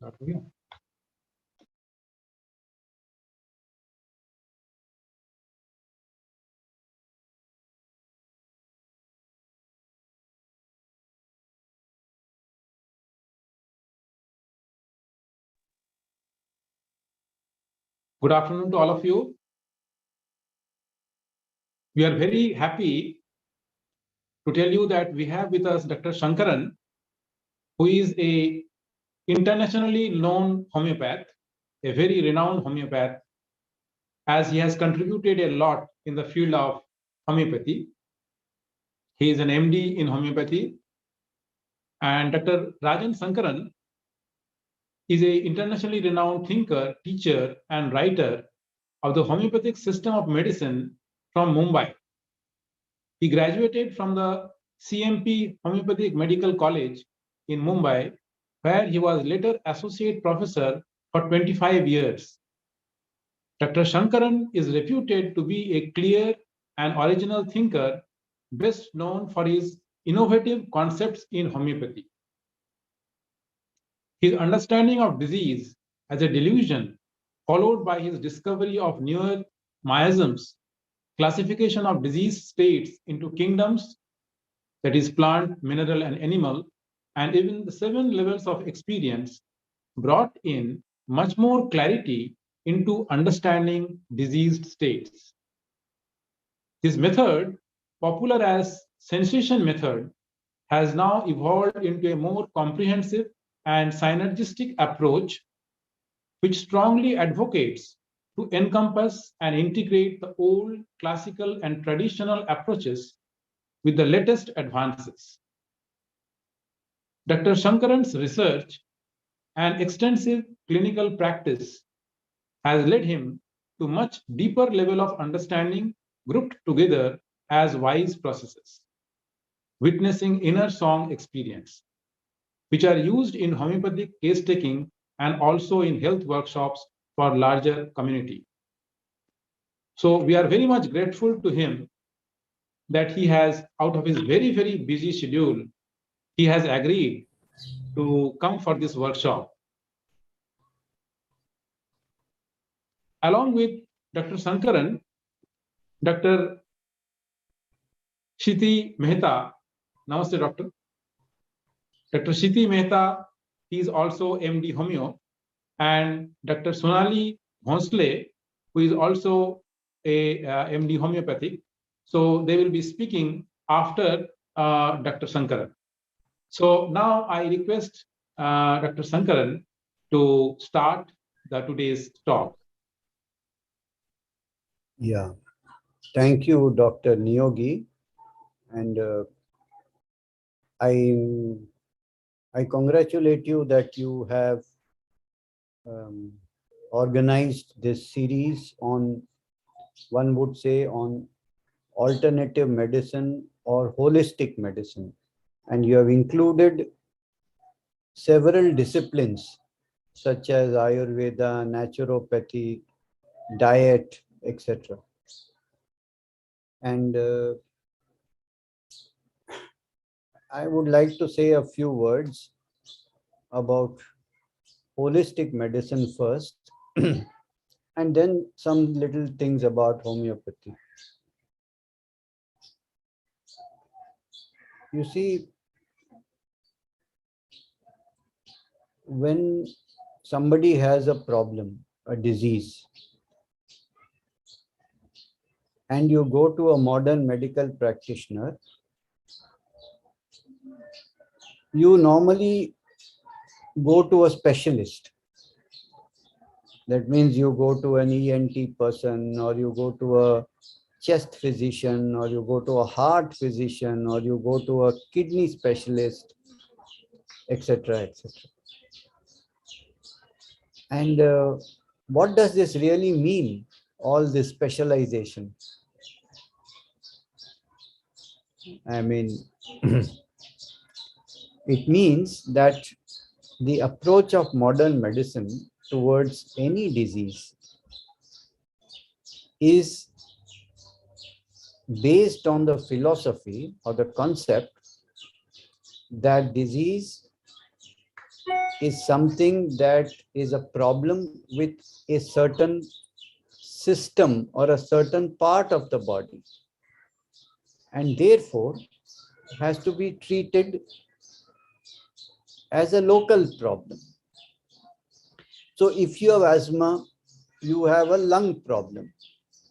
start here. Good afternoon to all of you. We are very happy to tell you that we have with us Dr. Sankaran, who is a internationally known homeopath, a very renowned homeopath, as he has contributed a lot in the field of homeopathy. He is an MD in homeopathy. And Dr. Rajan Sankaran is an internationally renowned thinker, teacher, and writer of the homeopathic system of medicine from Mumbai. He graduated from the CMP Homeopathic Medical College in Mumbai, where he was later associate professor for 25 years. Dr. Sankaran is reputed to be a clear and original thinker, best known for his innovative concepts in homeopathy. His understanding of disease as a delusion, followed by his discovery of newer miasms, classification of disease states into kingdoms, that is plant, mineral, and animal, and even the 7 levels of experience, brought in much more clarity into understanding diseased states. This method, popular as sensation method, has now evolved into a more comprehensive and synergistic approach, which strongly advocates to encompass and integrate the old classical and traditional approaches with the latest advances. Dr. Sankaran's research and extensive clinical practice has led him to much deeper level of understanding grouped together as wise processes, witnessing inner song experience, which are used in homeopathic case taking and also in health workshops for larger community. So we are very much grateful to him that he has, out of his very, very busy schedule, he has agreed to come for this workshop. Along with Dr. Sankaran, Dr. Kshiti Mehta, namaste doctor. Dr. Kshiti Mehta, he is also MD Homeo, and Dr. Sonali Bhonsle, who is also a MD Homeopathic. So they will be speaking after Dr. Sankaran. So now I request Dr. Sankaran to start today's talk. Yeah, thank you, Dr. Niyogi, and I congratulate you that you have organized this series on, one would say, on alternative medicine or holistic medicine, and you have included several disciplines such as Ayurveda, naturopathy, diet, etc. And I would like to say a few words about holistic medicine first, and then some little things about homeopathy. You see, when somebody has a problem, a disease, and you go to a modern medical practitioner, you normally go to a specialist. That means you go to an ENT person, or you go to a chest physician, or you go to a heart physician, or you go to a kidney specialist, etc., etc. And what does this really mean, all this specialization? I mean, it means that the approach of modern medicine towards any disease is based on the philosophy or the concept that disease is something that is a problem with a certain system or a certain part of the body, and therefore has to be treated as a local problem. So if you have asthma, you have a lung problem.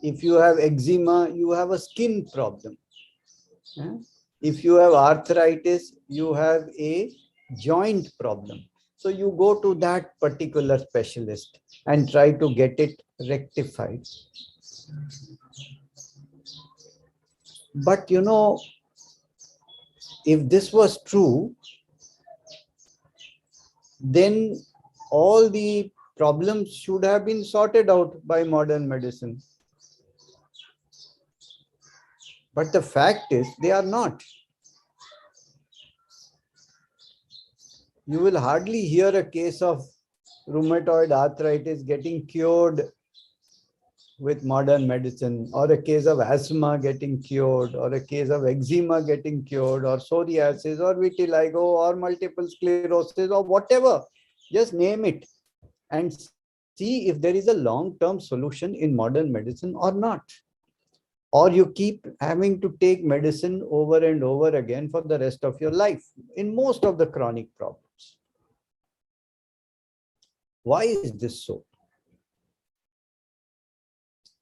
If you have eczema, you have a skin problem. If you have arthritis, you have a joint problem. So you go to that particular specialist and try to get it rectified. But you know, if this was true, then all the problems should have been sorted out by modern medicine. But the fact is, they are not. You will hardly hear a case of rheumatoid arthritis getting cured with modern medicine, or a case of asthma getting cured, or a case of eczema getting cured, or psoriasis, or vitiligo, or multiple sclerosis, or whatever. Just name it and see if there is a long-term solution in modern medicine or not. Or you keep having to take medicine over and over again for the rest of your life in most of the chronic problems. Why is this so?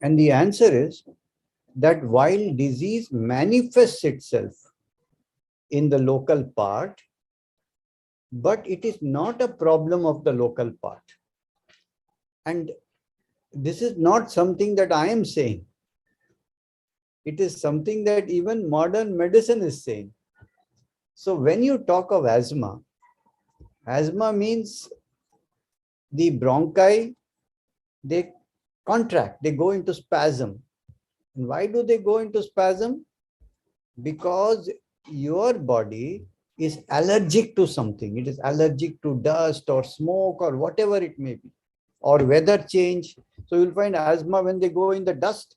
And the answer is that while disease manifests itself in the local part, but it is not a problem of the local part. And this is not something that I am saying. It is something that even modern medicine is saying. So when you talk of asthma, asthma means the bronchi, they contract, they go into spasm. And why do they go into spasm? Because your body is allergic to something. It is allergic to dust or smoke or whatever it may be, or weather change. So you'll find asthma, when they go in the dust,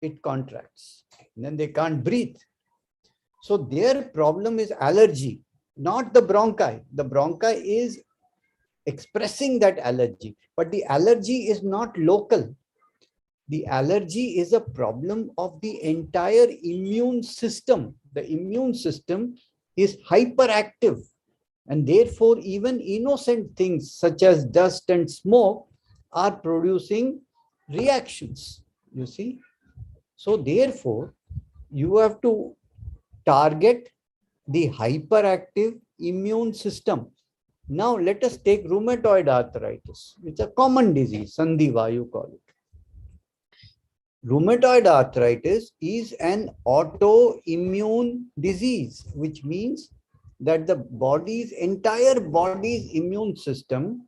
it contracts. And then they can't breathe. So their problem is allergy, not the bronchi. The bronchi is expressing that allergy, but the allergy is not local. The allergy is a problem of the entire immune system. The immune system is hyperactive, and therefore even innocent things such as dust and smoke are producing reactions, you see. So therefore, you have to target the hyperactive immune system. Now let us take rheumatoid arthritis. It's a common disease, Sandhiva you call it. Rheumatoid arthritis is an autoimmune disease, which means that the entire body's immune system,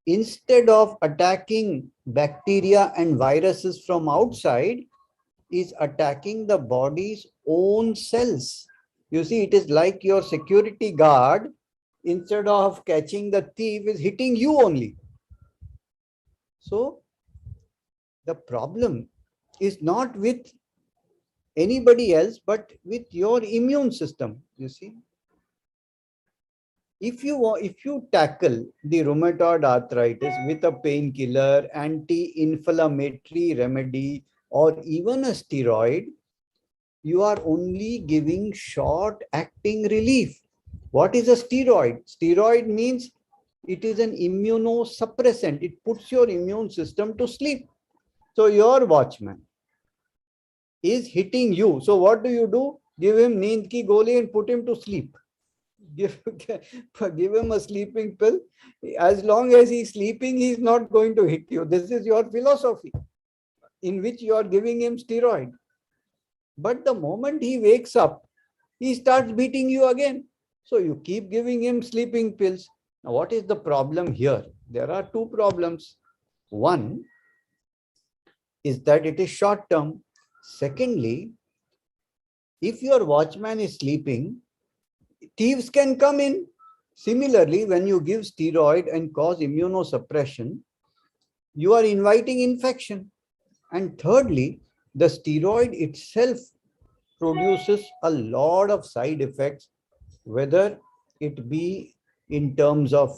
instead of attacking bacteria and viruses from outside, is attacking the body's own cells. You see, it is like your security guard, instead of catching the thief, is hitting you only. So the problem is not with anybody else, but with your immune system, you see. If you tackle the rheumatoid arthritis with a painkiller, anti-inflammatory remedy, or even a steroid, you are only giving short-acting relief. What is a steroid? Steroid means it is an immunosuppressant. It puts your immune system to sleep. So your watchman is hitting you. So what do? Give him neend ki goli and put him to sleep. Give him a sleeping pill. As long as he's sleeping, he's not going to hit you. This is your philosophy, in which you are giving him steroid. But the moment he wakes up, he starts beating you again. So you keep giving him sleeping pills. Now, what is the problem here? There are two problems. One is that it is short term. Secondly, if your watchman is sleeping, thieves can come in. Similarly, when you give steroid and cause immunosuppression, you are inviting infection. And thirdly, the steroid itself produces a lot of side effects, whether it be in terms of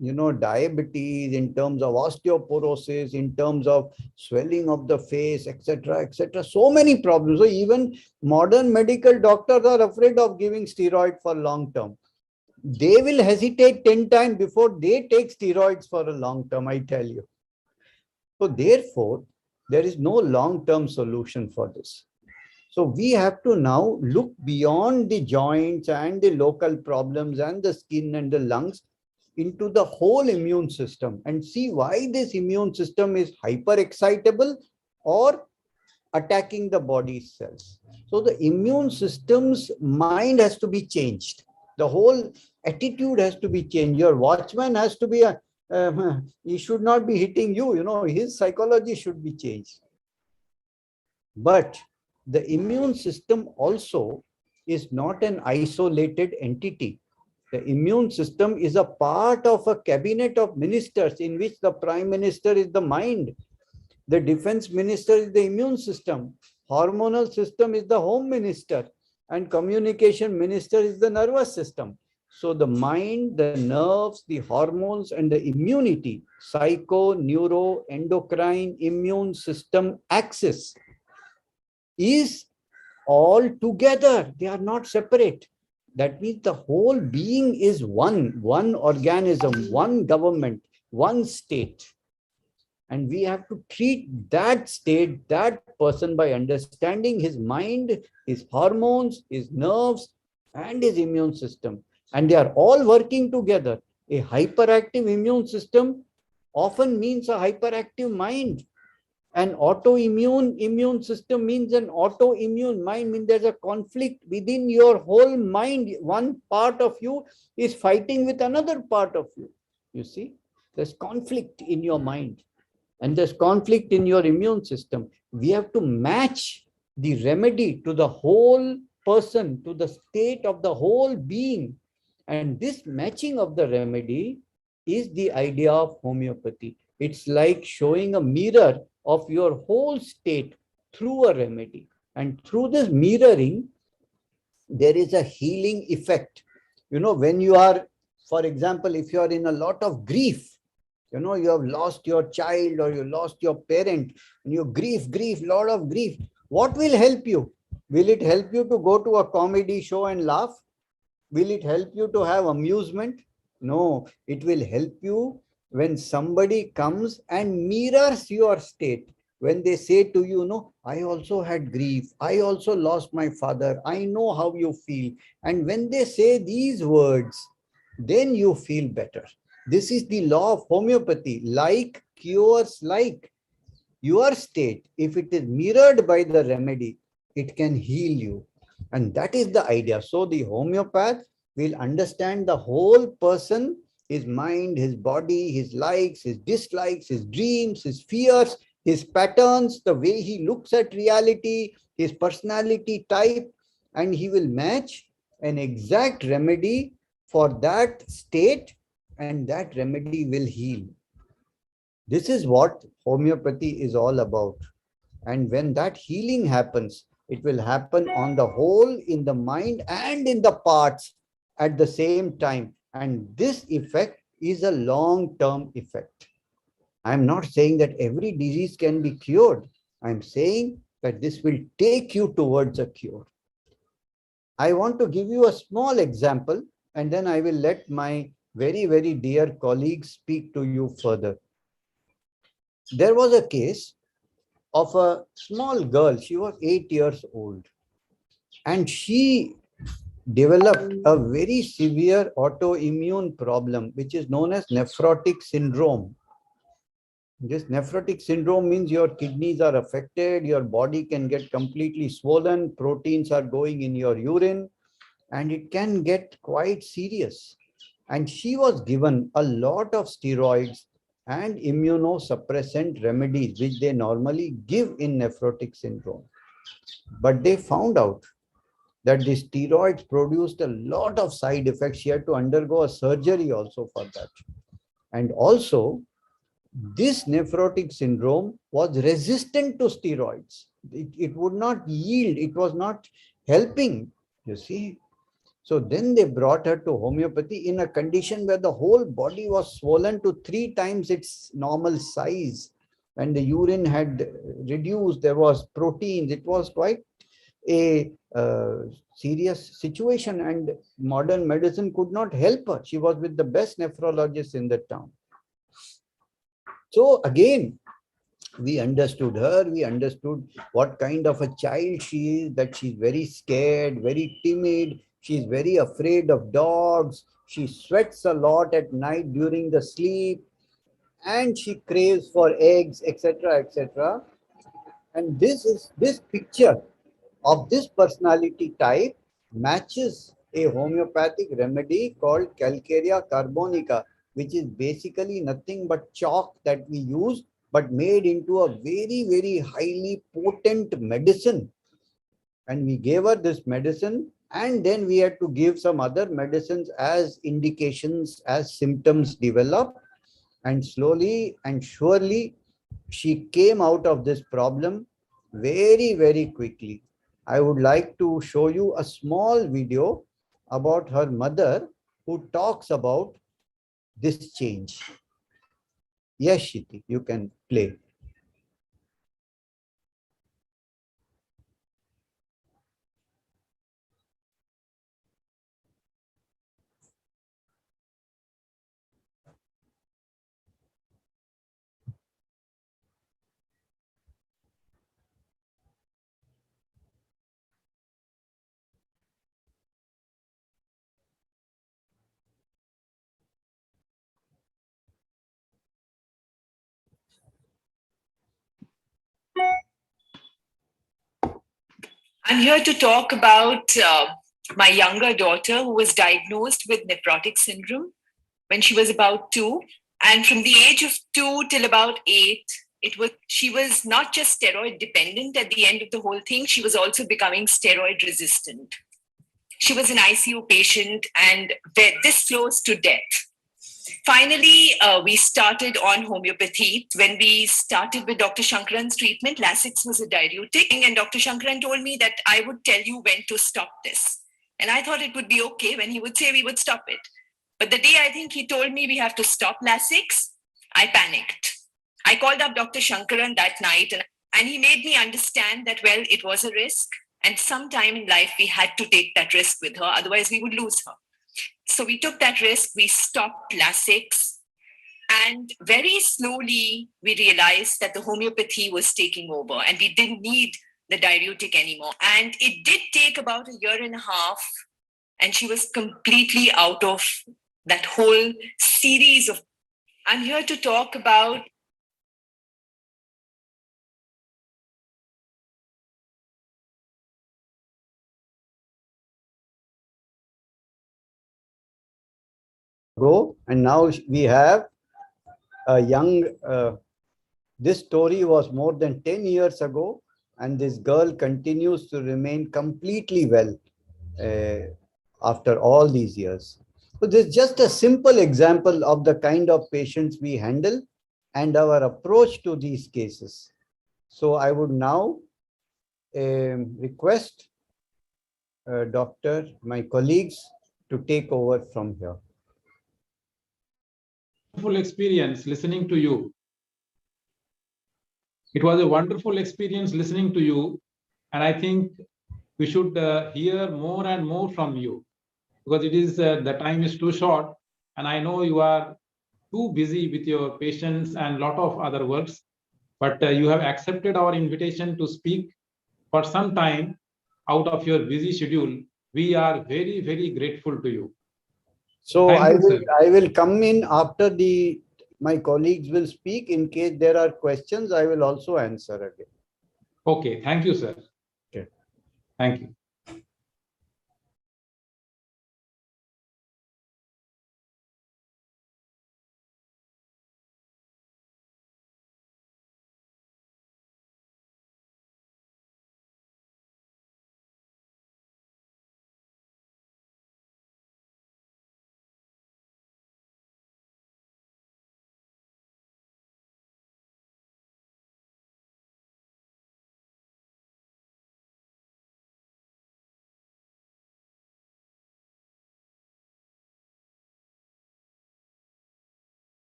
diabetes, in terms of osteoporosis, in terms of swelling of the face, etc., etc. So many problems. So even modern medical doctors are afraid of giving steroid for long term. They will hesitate 10 times before they take steroids for a long term, I tell you. So therefore, there is no long-term solution for this. So we have to now look beyond the joints and the local problems and the skin and the lungs into the whole immune system and see why this immune system is hyper-excitable or attacking the body's cells. So the immune system's mind has to be changed. The whole attitude has to be changed. Your watchman has to be he should not be hitting you, his psychology should be changed. But the immune system also is not an isolated entity. The immune system is a part of a cabinet of ministers in which the prime minister is the mind. The defense minister is the immune system. Hormonal system is the home minister. And communication minister is the nervous system. So the mind, the nerves, the hormones, and the immunity, psycho, neuro, endocrine, immune system axis is all together. They are not separate. That means the whole being is one organism, one government, one state. And we have to treat that state, that person, by understanding his mind, his hormones, his nerves, and his immune system. And they are all working together. A hyperactive immune system often means a hyperactive mind. An autoimmune immune system means an autoimmune mind, means there's a conflict within your whole mind. One part of you is fighting with another part of you. You see, there's conflict in your mind and there's conflict in your immune system. We have to match the remedy to the whole person, to the state of the whole being. And this matching of the remedy is the idea of homeopathy. It's like showing a mirror of your whole state through a remedy. And through this mirroring, there is a healing effect. When you are, for example, if you are in a lot of grief, you have lost your child or you lost your parent, and you grief, lot of grief. What will help you? Will it help you to go to a comedy show and laugh? Will it help you to have amusement? No, it will help you when somebody comes and mirrors your state. When they say to you, I also had grief. I also lost my father. I know how you feel. And when they say these words, then you feel better. This is the law of homeopathy. Like cures like. Your state, if it is mirrored by the remedy, it can heal you. And that is the idea. So the homeopath will understand the whole person, his mind, his body, his likes, his dislikes, his dreams, his fears, his patterns, the way he looks at reality, his personality type, and he will match an exact remedy for that state, and that remedy will heal. This is what homeopathy is all about. And when that healing happens, it will happen on the whole, in the mind and in the parts at the same time. And this effect is a long-term effect. I'm not saying that every disease can be cured. I'm saying that this will take you towards a cure. I want to give you a small example, and then I will let my very, very dear colleagues speak to you further. There was a case of a small girl. She was 8 years old, and she developed a very severe autoimmune problem, which is known as nephrotic syndrome. This nephrotic syndrome means your kidneys are affected, your body can get completely swollen, proteins are going in your urine, and it can get quite serious. And she was given a lot of steroids and immunosuppressant remedies, which they normally give in nephrotic syndrome. But they found out that the steroids produced a lot of side effects. She had to undergo a surgery also for that. And also, this nephrotic syndrome was resistant to steroids. It would not yield. It was not helping, you see. So then they brought her to homeopathy in a condition where the whole body was swollen to 3 times its normal size. And the urine had reduced, there was proteins. It was quite a serious situation, and modern medicine could not help her. She was with the best nephrologist in the town. So again, we understood her, we understood what kind of a child she is, that she's very scared, very timid, she's very afraid of dogs, she sweats a lot at night during the sleep, and she craves for eggs, etc., etc. And this picture of this personality type matches a homeopathic remedy called Calcarea carbonica, which is basically nothing but chalk that we use, but made into a very, very highly potent medicine. And we gave her this medicine, and then we had to give some other medicines as indications, as symptoms develop. And slowly and surely, she came out of this problem very, very quickly. I would like to show you a small video about her mother who talks about this change. Yes, Kshiti, you can play. I'm here to talk about my younger daughter who was diagnosed with nephrotic syndrome when she was about 2. And from the age of 2 till about 8, she was not just steroid dependent at the end of the whole thing, she was also becoming steroid resistant. She was an ICU patient, and this close to death. Finally, we started on homeopathy. When we started with Dr. Sankaran's treatment, Lasix was a diuretic, and Dr. Sankaran told me that I would tell you when to stop this. And I thought it would be okay when he would say we would stop it. But the day I think he told me we have to stop Lasix, I panicked. I called up Dr. Sankaran that night, and he made me understand that, well, it was a risk, and sometime in life we had to take that risk with her, otherwise we would lose her. So we took that risk, we stopped Lasix, and very slowly we realized that the homeopathy was taking over and we didn't need the diuretic anymore. And it did take about 1.5 years, and she was completely out of that whole series of. I'm here to talk about. Go, and now we have a young, this story was more than 10 years ago, and this girl continues to remain completely well after all these years. So this is just a simple example of the kind of patients we handle and our approach to these cases. So I would now request my colleagues to take over from here. Wonderful experience listening to you. It was a wonderful experience listening to you, and I think we should hear more and more from you, because it is the time is too short, and I know you are too busy with your patients and lot of other works, but you have accepted our invitation to speak for some time out of your busy schedule. We are very, very grateful to you. So Thank you, sir. I will come in after my colleagues will speak. In case there are questions, I will also answer again. Okay, thank you, sir. Okay. Thank you.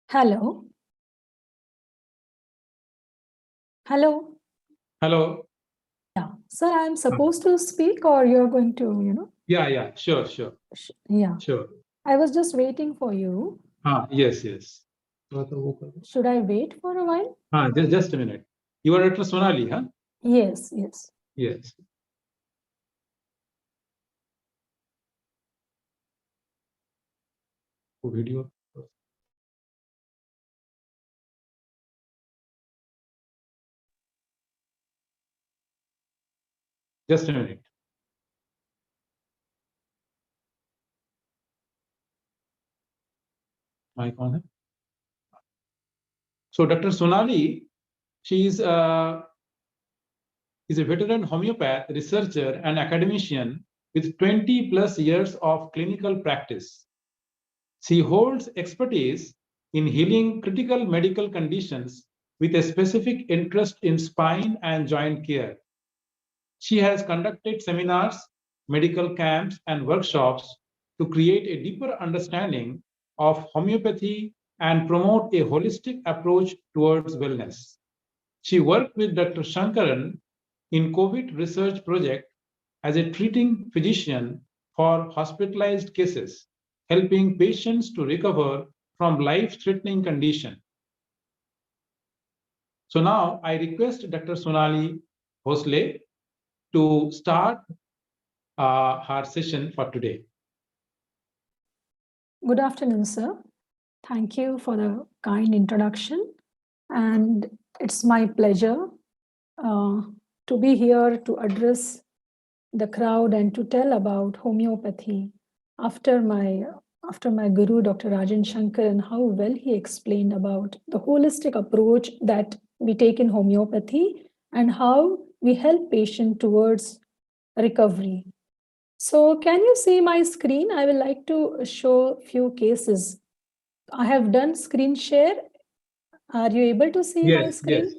Hello. Hello. Hello. Yeah. Sir, I'm supposed to speak or you're going to, Yeah, sure. Yeah. Sure. I was just waiting for you. Yes. Should I wait for a while? Just a minute. You are Dr. Sonali, huh? Yes. Yes. Video. Just a minute. Mic on है? So Dr. Sonali, she is a veteran homeopath, researcher, and academician with 20 plus years of clinical practice. She holds expertise in healing critical medical conditions with a specific interest in spine and joint care. She has conducted seminars, medical camps, and workshops to create a deeper understanding of homeopathy and promote a holistic approach towards wellness. She worked with Dr. Sankaran in COVID research project as a treating physician for hospitalized cases, helping patients to recover from life-threatening condition. So now I request Dr. Sonali Bhonsle to start her session for today. Good afternoon, sir. Thank you for the kind introduction. And it's my pleasure to be here to address the crowd and to tell about homeopathy after my guru, Dr. Rajan Shankar, and how well he explained about the holistic approach that we take in homeopathy and how we help patient towards recovery. So can you see my screen? I would like to show few cases. I have done screen share. Are you able to see my screen? Yes.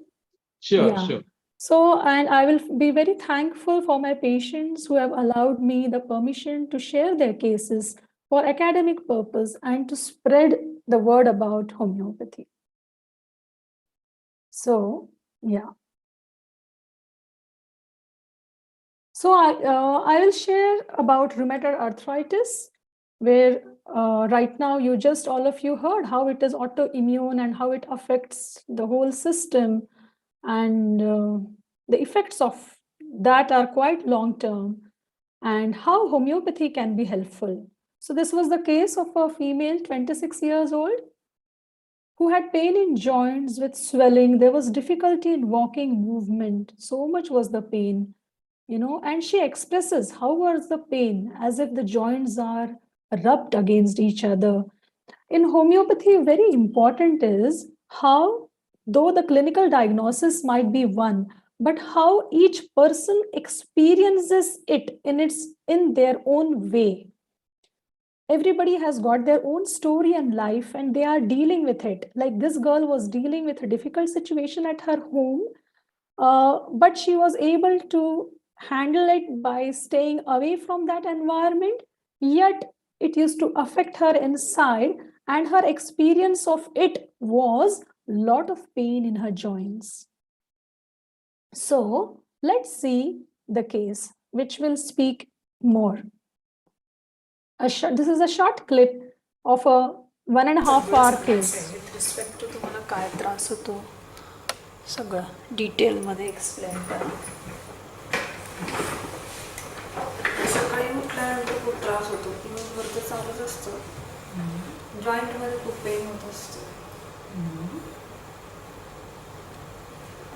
Sure. So, and I will be very thankful for my patients who have allowed me the permission to share their cases for academic purpose and to spread the word about homeopathy. So, yeah. So I will share about rheumatoid arthritis, where right now you just all of you heard how it is autoimmune and how it affects the whole system, and the effects of that are quite long term, and how homeopathy can be helpful. So this was the case of a female 26 years old who had pain in joints with swelling. There was difficulty in walking movement. So much was the pain. And she expresses how was the pain as if the joints are rubbed against each other. In homeopathy, very important is how, though the clinical diagnosis might be one, but how each person experiences it in their own way. Everybody has got their own story and life, and they are dealing with it. Like this girl was dealing with a difficult situation at her home, but she was able to handle it by staying away from that environment, yet it used to affect her inside, and her experience of it was a lot of pain in her joints. So let's see the case, which will speak more. This is a short clip of a 1.5 hour case. With respect to तुम्हाला काय त्रास होतो सगळं डिटेलमध्ये explain करा. सकाळी उठल्यानंतर खूप त्रास होतो, दिवसभर तर चालूच असतं. जॉईंटमध्ये खूप पेन होत असतं.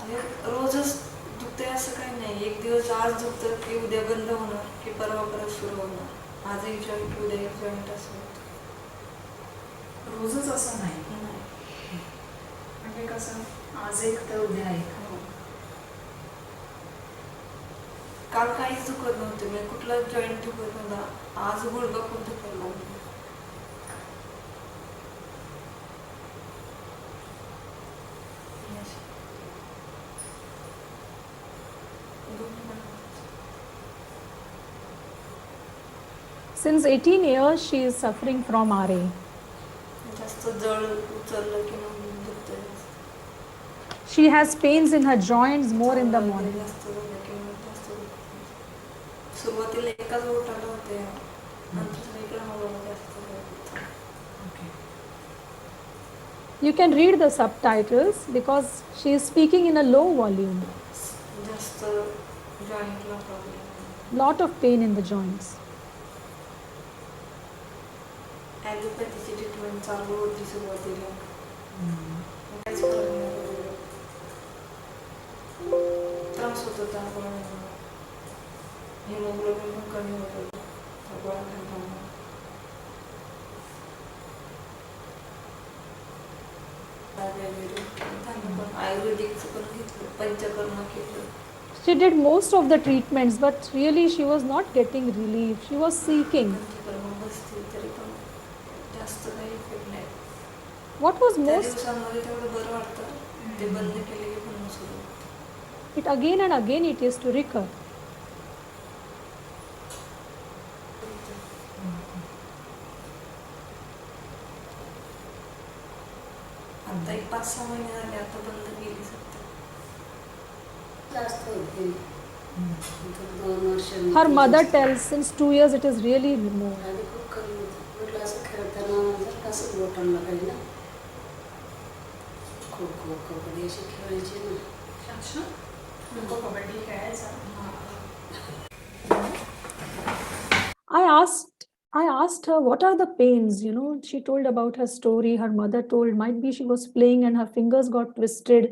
आणि रोजच दुखते असं काही नाही. एक दिवस आज दुखतं की उद्या बंद होणार की परवा परत सुरू होणार. आज एक जॉईंट उद्या एक जॉईंट असं होतं. रोजच असं नाही म्हणजे कसं आज एक तर उद्या एक. काल काहीच दुखत नव्हते, म्हणजे कुठला जॉईंट दुखत नव्हता. आज गुडघा खूप दुखायला लागला. Since 18 years, she is suffering from RA. जास्त जड उचललं की मग दुखतंय. She has pains in her joints more in the चाललं morning. जास्त झालं की मग जास्त दुखतंय. सुरुवातीला एकाच बोटाला होते, नंतर सगळीकडे हळूहळू जास्त झालं. You can read the subtitles because she is speaking in a low volume. जास्त जॉईंटला problem. Lot of pain in the joints. ॲलोपॅथीची ट्रीटमेंट चालू होती सुरुवातीला. काहीच फरक नाही पडला. त्रास होत होता गोळ्यांना. हिमोग्लोबिन पण कमी होत होतं गोळ्या खाताना. आयुर्वेदिकचं पण घेतलं, पंचकर्म केलं. She did most of the treatments, but really she was not getting relief. She was seeking. Panchakarma बसते तरी पण जास्त काही इफेक्ट नाही. What was त्या most, दिवसांमध्ये तेवढं बरं वाटतं, ते बंद केले की पुन्हा सुरू होतं. it again and again it is to recur. आता एक 5-6 महिने झाले, आता बंद केली सध्या. जास्त होते. 2 वर्ष. Her mother tells since 2 years it is really more. आधी खूप कमी होतं. म्हटलं असं खेळताना नंतर कसं बोटांना काही ना. खो खो कबड्डी अशी खेळायची ना. अच्छा, नको कबड्डी खेळायचा. I asked her what are the pains, she told about her story. Her mother told might be she was playing and her fingers got twisted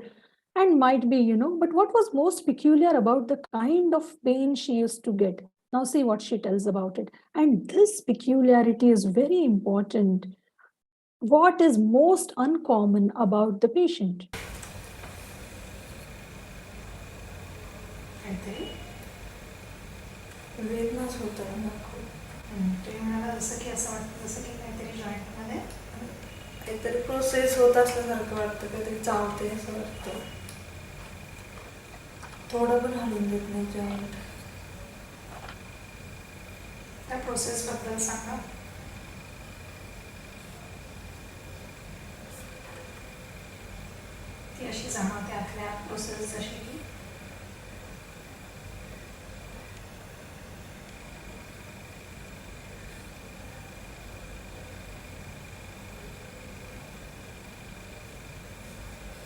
and might be, but what was most peculiar about the kind of pain she used to get? Now see what she tells about it. And this peculiarity is very important. What is most uncommon about the patient? काहीतरी वेदनाच होत आहे ना खूप. तुम्ही म्हणाला जसं की असं वाटतं जसं की काहीतरी जॉईंटमध्ये काहीतरी प्रोसेस होत असल्यासारखं वाटतं, काहीतरी चावते असं वाटतं. थोडं पण हलून देत नाही जॉईंट. त्या प्रोसेसबद्दल सांगा. ती अशी जाणवते आतल्या प्रोसेस जशी की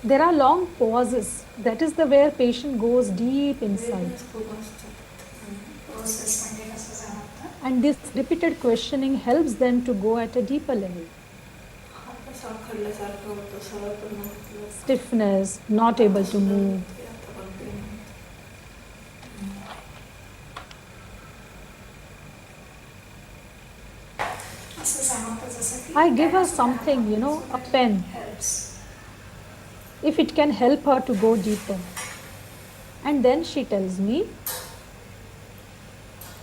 There are long pauses. That is the where patient goes deep inside. वेदनाच खूप असतात. प्रोसेस म्हणजे कसं जाणवतं. And this repeated questioning helps them to go at a deeper level. हात साखडल्यासारखं होतं, सरळ पण नव्हतं. Stiffness, not able to move. आता पण pain होतं. असं जाणवतं जसं की I give her something, a pen, helps. if it can help her to go deeper. And then she tells me,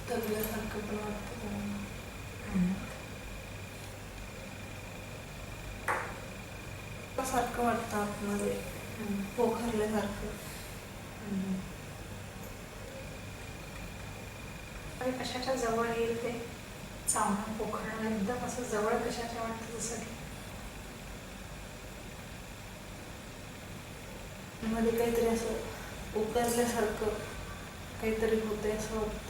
दबल्यासारखं पण वाटतं. सारखं वाटतं आतमध्ये, पोखरल्यासारखं. आणि कशाच्या जवळ येईल ते चावणं पोखरणं एकदम असं जवळ कशाच्या वाटतं जसं की मध्ये काहीतरी असं उकरल्यासारखं काहीतरी होतंय असं वाटतं.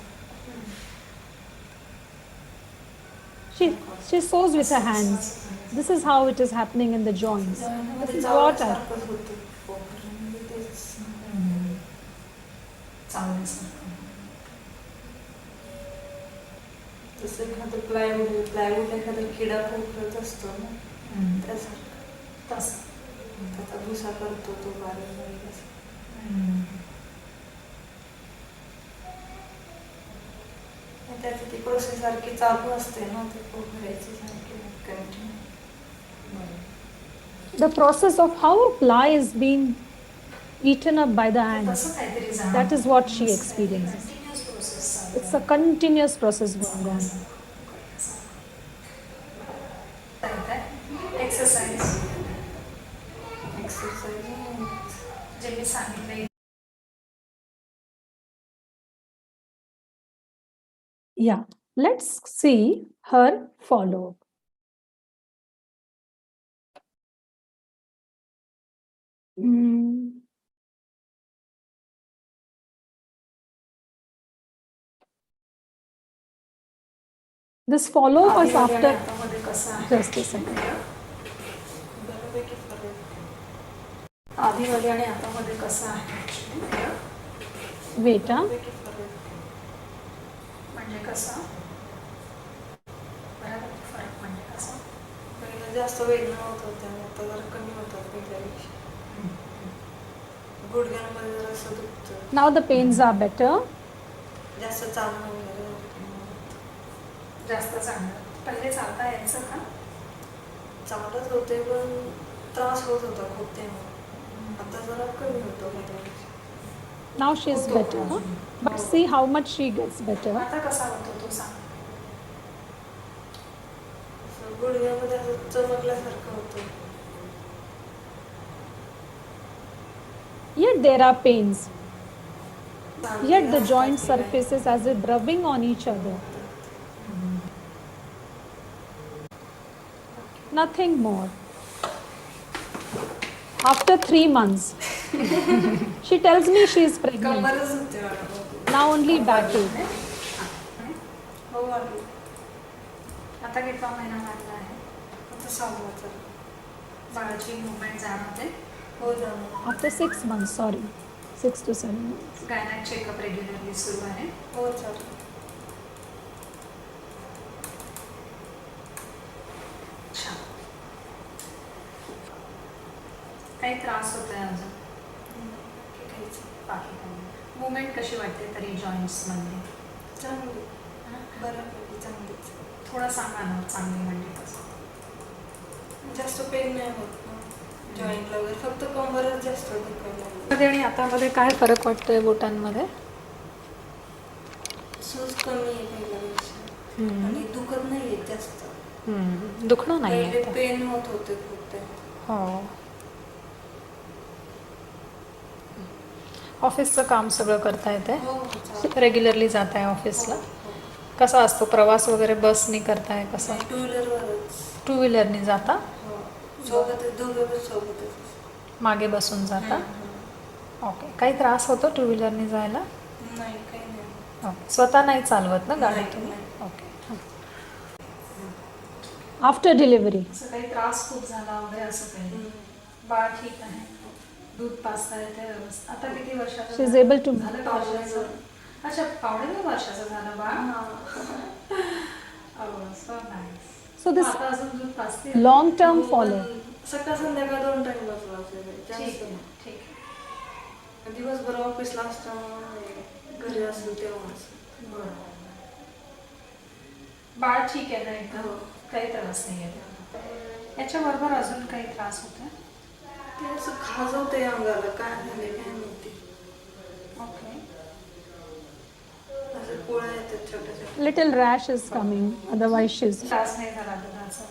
she sews with her hands. This is how it is happening in the joints. This is what I, सारखंच होतं पोखरमध्ये, तेच. चावण्यासारखं. जसं एखादं प्लायवूड एखादा किडा पोखरत असतो ना, त्यासारखं. तसं त्याचा भुसा करतो तो बारीक बारीक असं. त्याची ती प्रोसेस सारखी चालू असते ना, ते पोखरायची सारखी continue. the process of how a fly is being eaten up by the ants. तसं काहीतरी जाणवतं. That is what she experiences. Continuous process चालू It's a continuous process going on. Exercise exercise जे मी सांगितलं. Yeah, let's see her follow-up. Mm. This follow us आधी आणि after आतामध्ये कसं आहे? just a second. बऱ्यापैकी फरक आहे. आधीमध्ये आणि आतामध्ये कसं आहे actually? Wait, huh? बऱ्यापैकी फरक आहे. म्हणजे कसं? बऱ्यापैकी फरक म्हणजे कसं? पहिलं जास्त वेदना होत होत्या, आता जरा कमी होतात पहिल्यापेक्षा. गुडघ्यांमध्ये जरा असं दुखतं, Now the pains are better. जास्त चालणं वगैरे होत. जास्त चांगलं. पहिले चालता यायचं का? चालत होते पण त्रास होत होता खूप तेव्हा. आता जरा कमी होतो पहिल्यापेक्षा. Now she is better, huh? But see how much she gets better. आता कसा होतो तो सांग? असं गुडघ्यामध्ये असं चमकल्यासारखं होतं. Yet there are pains. Yet the जास्त joint असते काय. surfaces as if rubbing on each other. Nothing more. After 3 months, she tells me she is pregnant. कंबरच होते वाटतं. Now only backache. हो वाटलं. आता कितवा महिना लागला आहे? आता 6 वाजता. बाळाची मुवमेंट जाणवते? हो जाणार. After 6 months, sorry. 6 to 7 months. Gynaec checkup regularly सुरू आहे? हो चालेल. छान. काही त्रास होतोय अजून? ठीक आहे. बाकी काही मुवमेंट कशी वाटते तरी जॉईंट्समध्ये? चांगली. बऱ्यापैकी चांगलीच. थोडं सांगा ना चांगली म्हणजे कसं? जास्त पेन नाही होत ना जॉईंटला वगैरे, फक्त कंबरच जास्त दुखायला लागली. मध्ये आणि आतामध्ये काय फरक वाटतोय बोटांमध्ये? सूज कमी आहे पहिल्यापेक्षा आणि दुखत नाही आहे जास्त. दुखणं नाही पहिले आहे. पेन होत होते खूप ते. हो. ऑफिसचं काम सगळं करता येते? हो चालेल. रेग्युलरली जात आहे ऑफिसला? कसा असतो प्रवास वगैरे बसनी करताय कसं? 2 व्हीलरवरच. 2 व्हीलरनी जाता? हो सोबतच, दोघे पण सोबतच. मागे बसून जाता? ओके. काही त्रास होतो 2 व्हीलरनी जायला? नाही काही नाही. ओके. स्वतः नाही चालवत ना गाडी नाही, तुम्ही? नाही. ओके. After delivery. असं काही त्रास खूप झाला वगैरे असं काही? बाळ ठीक आहे? दूध पाजता येते व्यवस्थित? आता किती वर्षाचं She is able to. झालं का वर्षाचं? अच्छा, 1.5 वर्षाचं झालं बाळ? So nice. So this आता अजून दूध पाजते? long-term follow. सकाळ संध्याकाळ 2 टाइम बसला असेल ठीक जास्त. आहे, ठीक आहे. दिवसभर ऑफिसला असताना घरी असेल तेव्हा असं. बरं. बाळ ठीक आहे ना एकदम? हो. काही त्रास नाही आहे? याच्याबरोबर अजून काही त्रास होतो? ते असं खाजवते अंगाला, काय झाले काय माहिती. ओके. असं पोळ्या येतात छोट्या छोट्या. Little rash is coming. Otherwise she's. त्रास नाही झाला दुधाचा?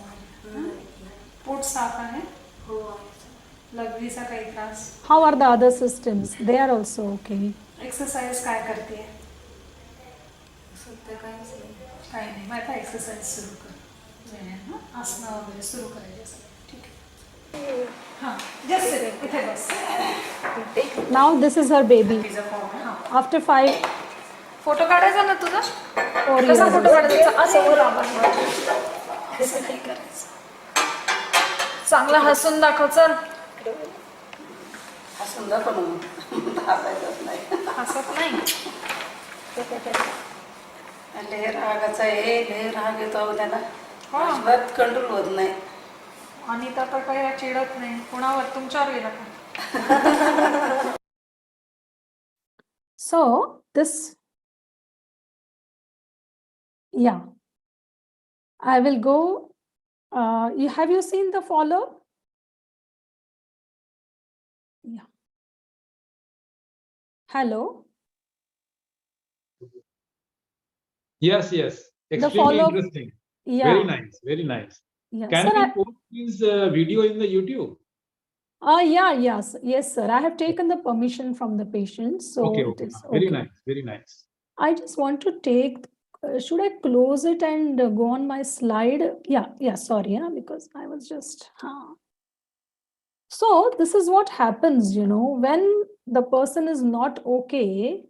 पोट साफ आहे? हो आहे. लघवीचा काही त्रास? How are the other systems? They are also okay. Exercise काय करते? सध्या काहीच नाही. काही नाही. मग आता एक्सरसाइज सुरू कर. आसनं वगैरे सुरू करायचे असेल. ठीक आहे. हां जस्ट इथे बस. Now this is her baby. तिचा फॉर्म आहे. हां. After 5 फोटो काढायचा ना तुझा? 4 कसा years. फोटो काढायचा? असं वर आपण असं नाही करायचं. चांगला हसून दाखव. चल. हसून दाखव ना. हसायचंच नाही. हसत नाही. लय रागाचा आहे, लय राग येतो त्याला. हा. अजिबात कंट्रोल होत नाही. आणि तर काही चिडत नाही. कुणावर? तुमच्यावर गेला का? So this, yeah, I will go. Have you seen the follow? Yeah. Hello. Yes, yes. Extremely follow-up- interesting. Yeah. Very nice. Very nice. Yeah. Can Sir, we post this video in the YouTube? yeah, yes, yes, sir. I have taken the permission from the patient, so Okay, it okay. is Very okay. nice. Very nice. I just want to take. Should I close it and go on my slide? Yeah, yeah. Sorry, because I was just. So this is what happens, when the person is not okay.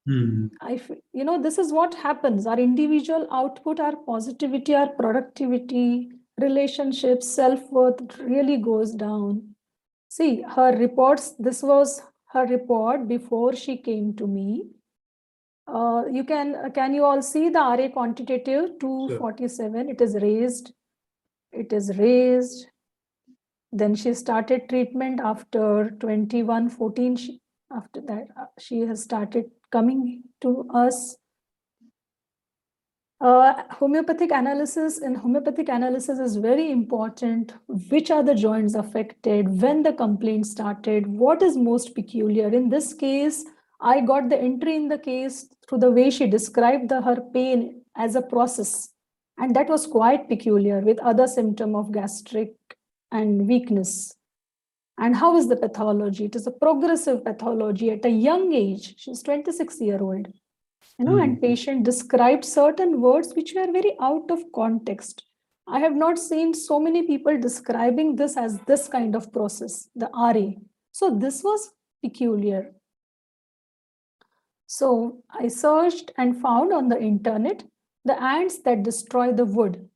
This is what happens. Our individual output, our positivity, our productivity, relationships, self-worth really goes down. See, her reports, this was her report before she came to me. Can you all see the RA quantitative 247? It is raised. It is raised. Then she started treatment after 2114. After that, she has started coming to us. Homeopathic analysis is very important. Which are the joints affected? When the complaint started? What is most peculiar? In this case, I got the entry in the case through the way she described her pain as a process. And that was quite peculiar with other symptom of gastric and weakness. And how is the pathology? It is a progressive pathology at a young age. She's 26-year-old. And patient described certain words which were very out of context. I have not seen so many people describing this as this kind of process, the RA. So this was peculiar. So I searched and found on the internet the ants that destroy the wood.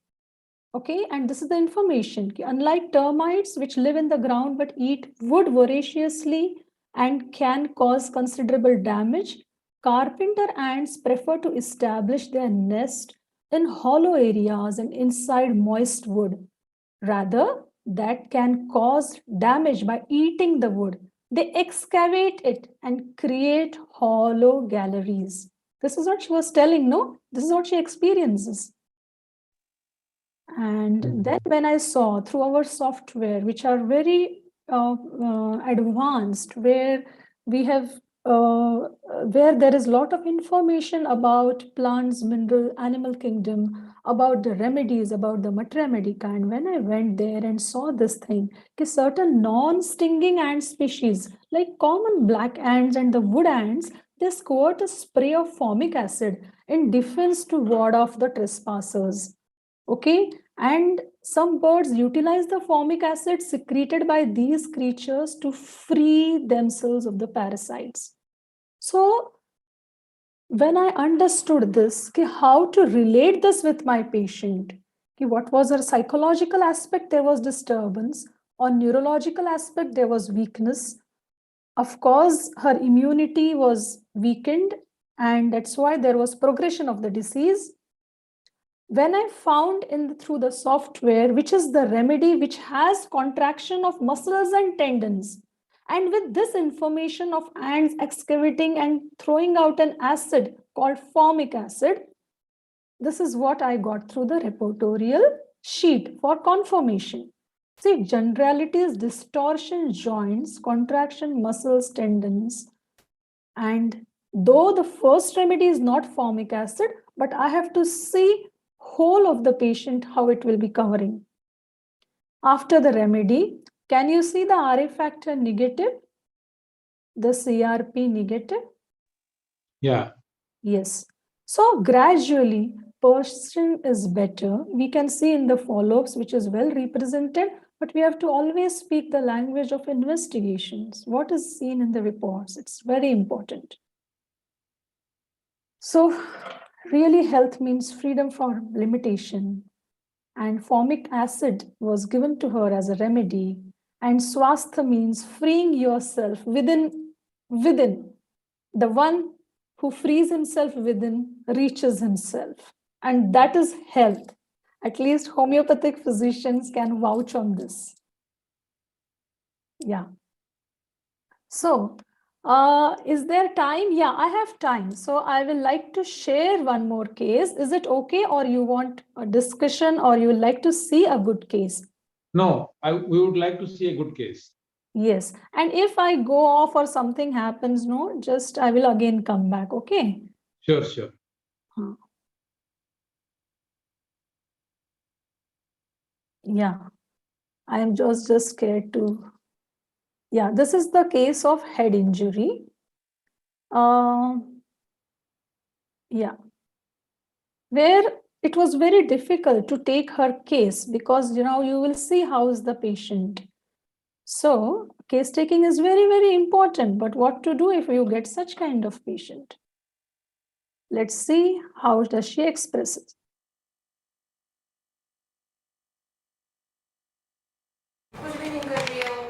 Okay, and this is the information. Unlike termites, which live in the ground but eat wood voraciously and can cause considerable damage, carpenter ants prefer to establish their nest in hollow areas and inside moist wood. Rather, that can cause damage by eating the wood. They excavate it and create hollow galleries. This is what she was telling, no? This is what she experiences. And then when I saw through our software, which are very advanced, where we have, where there is a lot of information about plants, mineral, animal kingdom, about the remedies, about the Matremedica. And when I went there and saw this thing, certain non-stinging ant species, like common black ants and the wood ants, they squirt a spray of formic acid in defense to ward off the trespassers. Okay, and some birds utilize the formic acid secreted by these creatures to free themselves of the parasites. So when I understood this, how to relate this with my patient, what was her psychological aspect, there was disturbance. On neurological aspect, there was weakness. Of course, her immunity was weakened, and that's why there was progression of the disease. When I found through the software, which is the remedy which has contraction of muscles and tendons, and with this information of ants excavating and throwing out an acid called formic acid, this is what I got through the reportorial sheet for confirmation. See, generalities, distortion, joints, contraction, muscles, tendons. And though the first remedy is not formic acid, but I have to see whole of the patient, how it will be covering. After the remedy, can you see the RA factor negative? The CRP negative? Yeah. Yes. So gradually, person is better. We can see in the follow-ups, which is well represented, but we have to always speak the language of investigations. What is seen in the reports? It's very important. So really, health means freedom from limitation. And formic acid was given to her as a remedy. And swastha means freeing yourself within. The one who frees himself within reaches himself. And that is health. At least homeopathic physicians can vouch on this. Yeah. So, is there time? Yeah, I have time. So I will like to share one more case. Is it okay, or you want a discussion, or you would like to see a good case? No, we would like to see a good case. Yes. And if I go off or something happens, no, just I will again come back. Okay. Sure, sure. Yeah. I am just scared to. Yeah, this is the case of head injury. Yeah. Where it was very difficult to take her case because, you will see how is the patient. So case taking is very, very important. But what to do if you get such kind of patient? Let's see how does she express it. कुछ भी नहीं कर रही है वो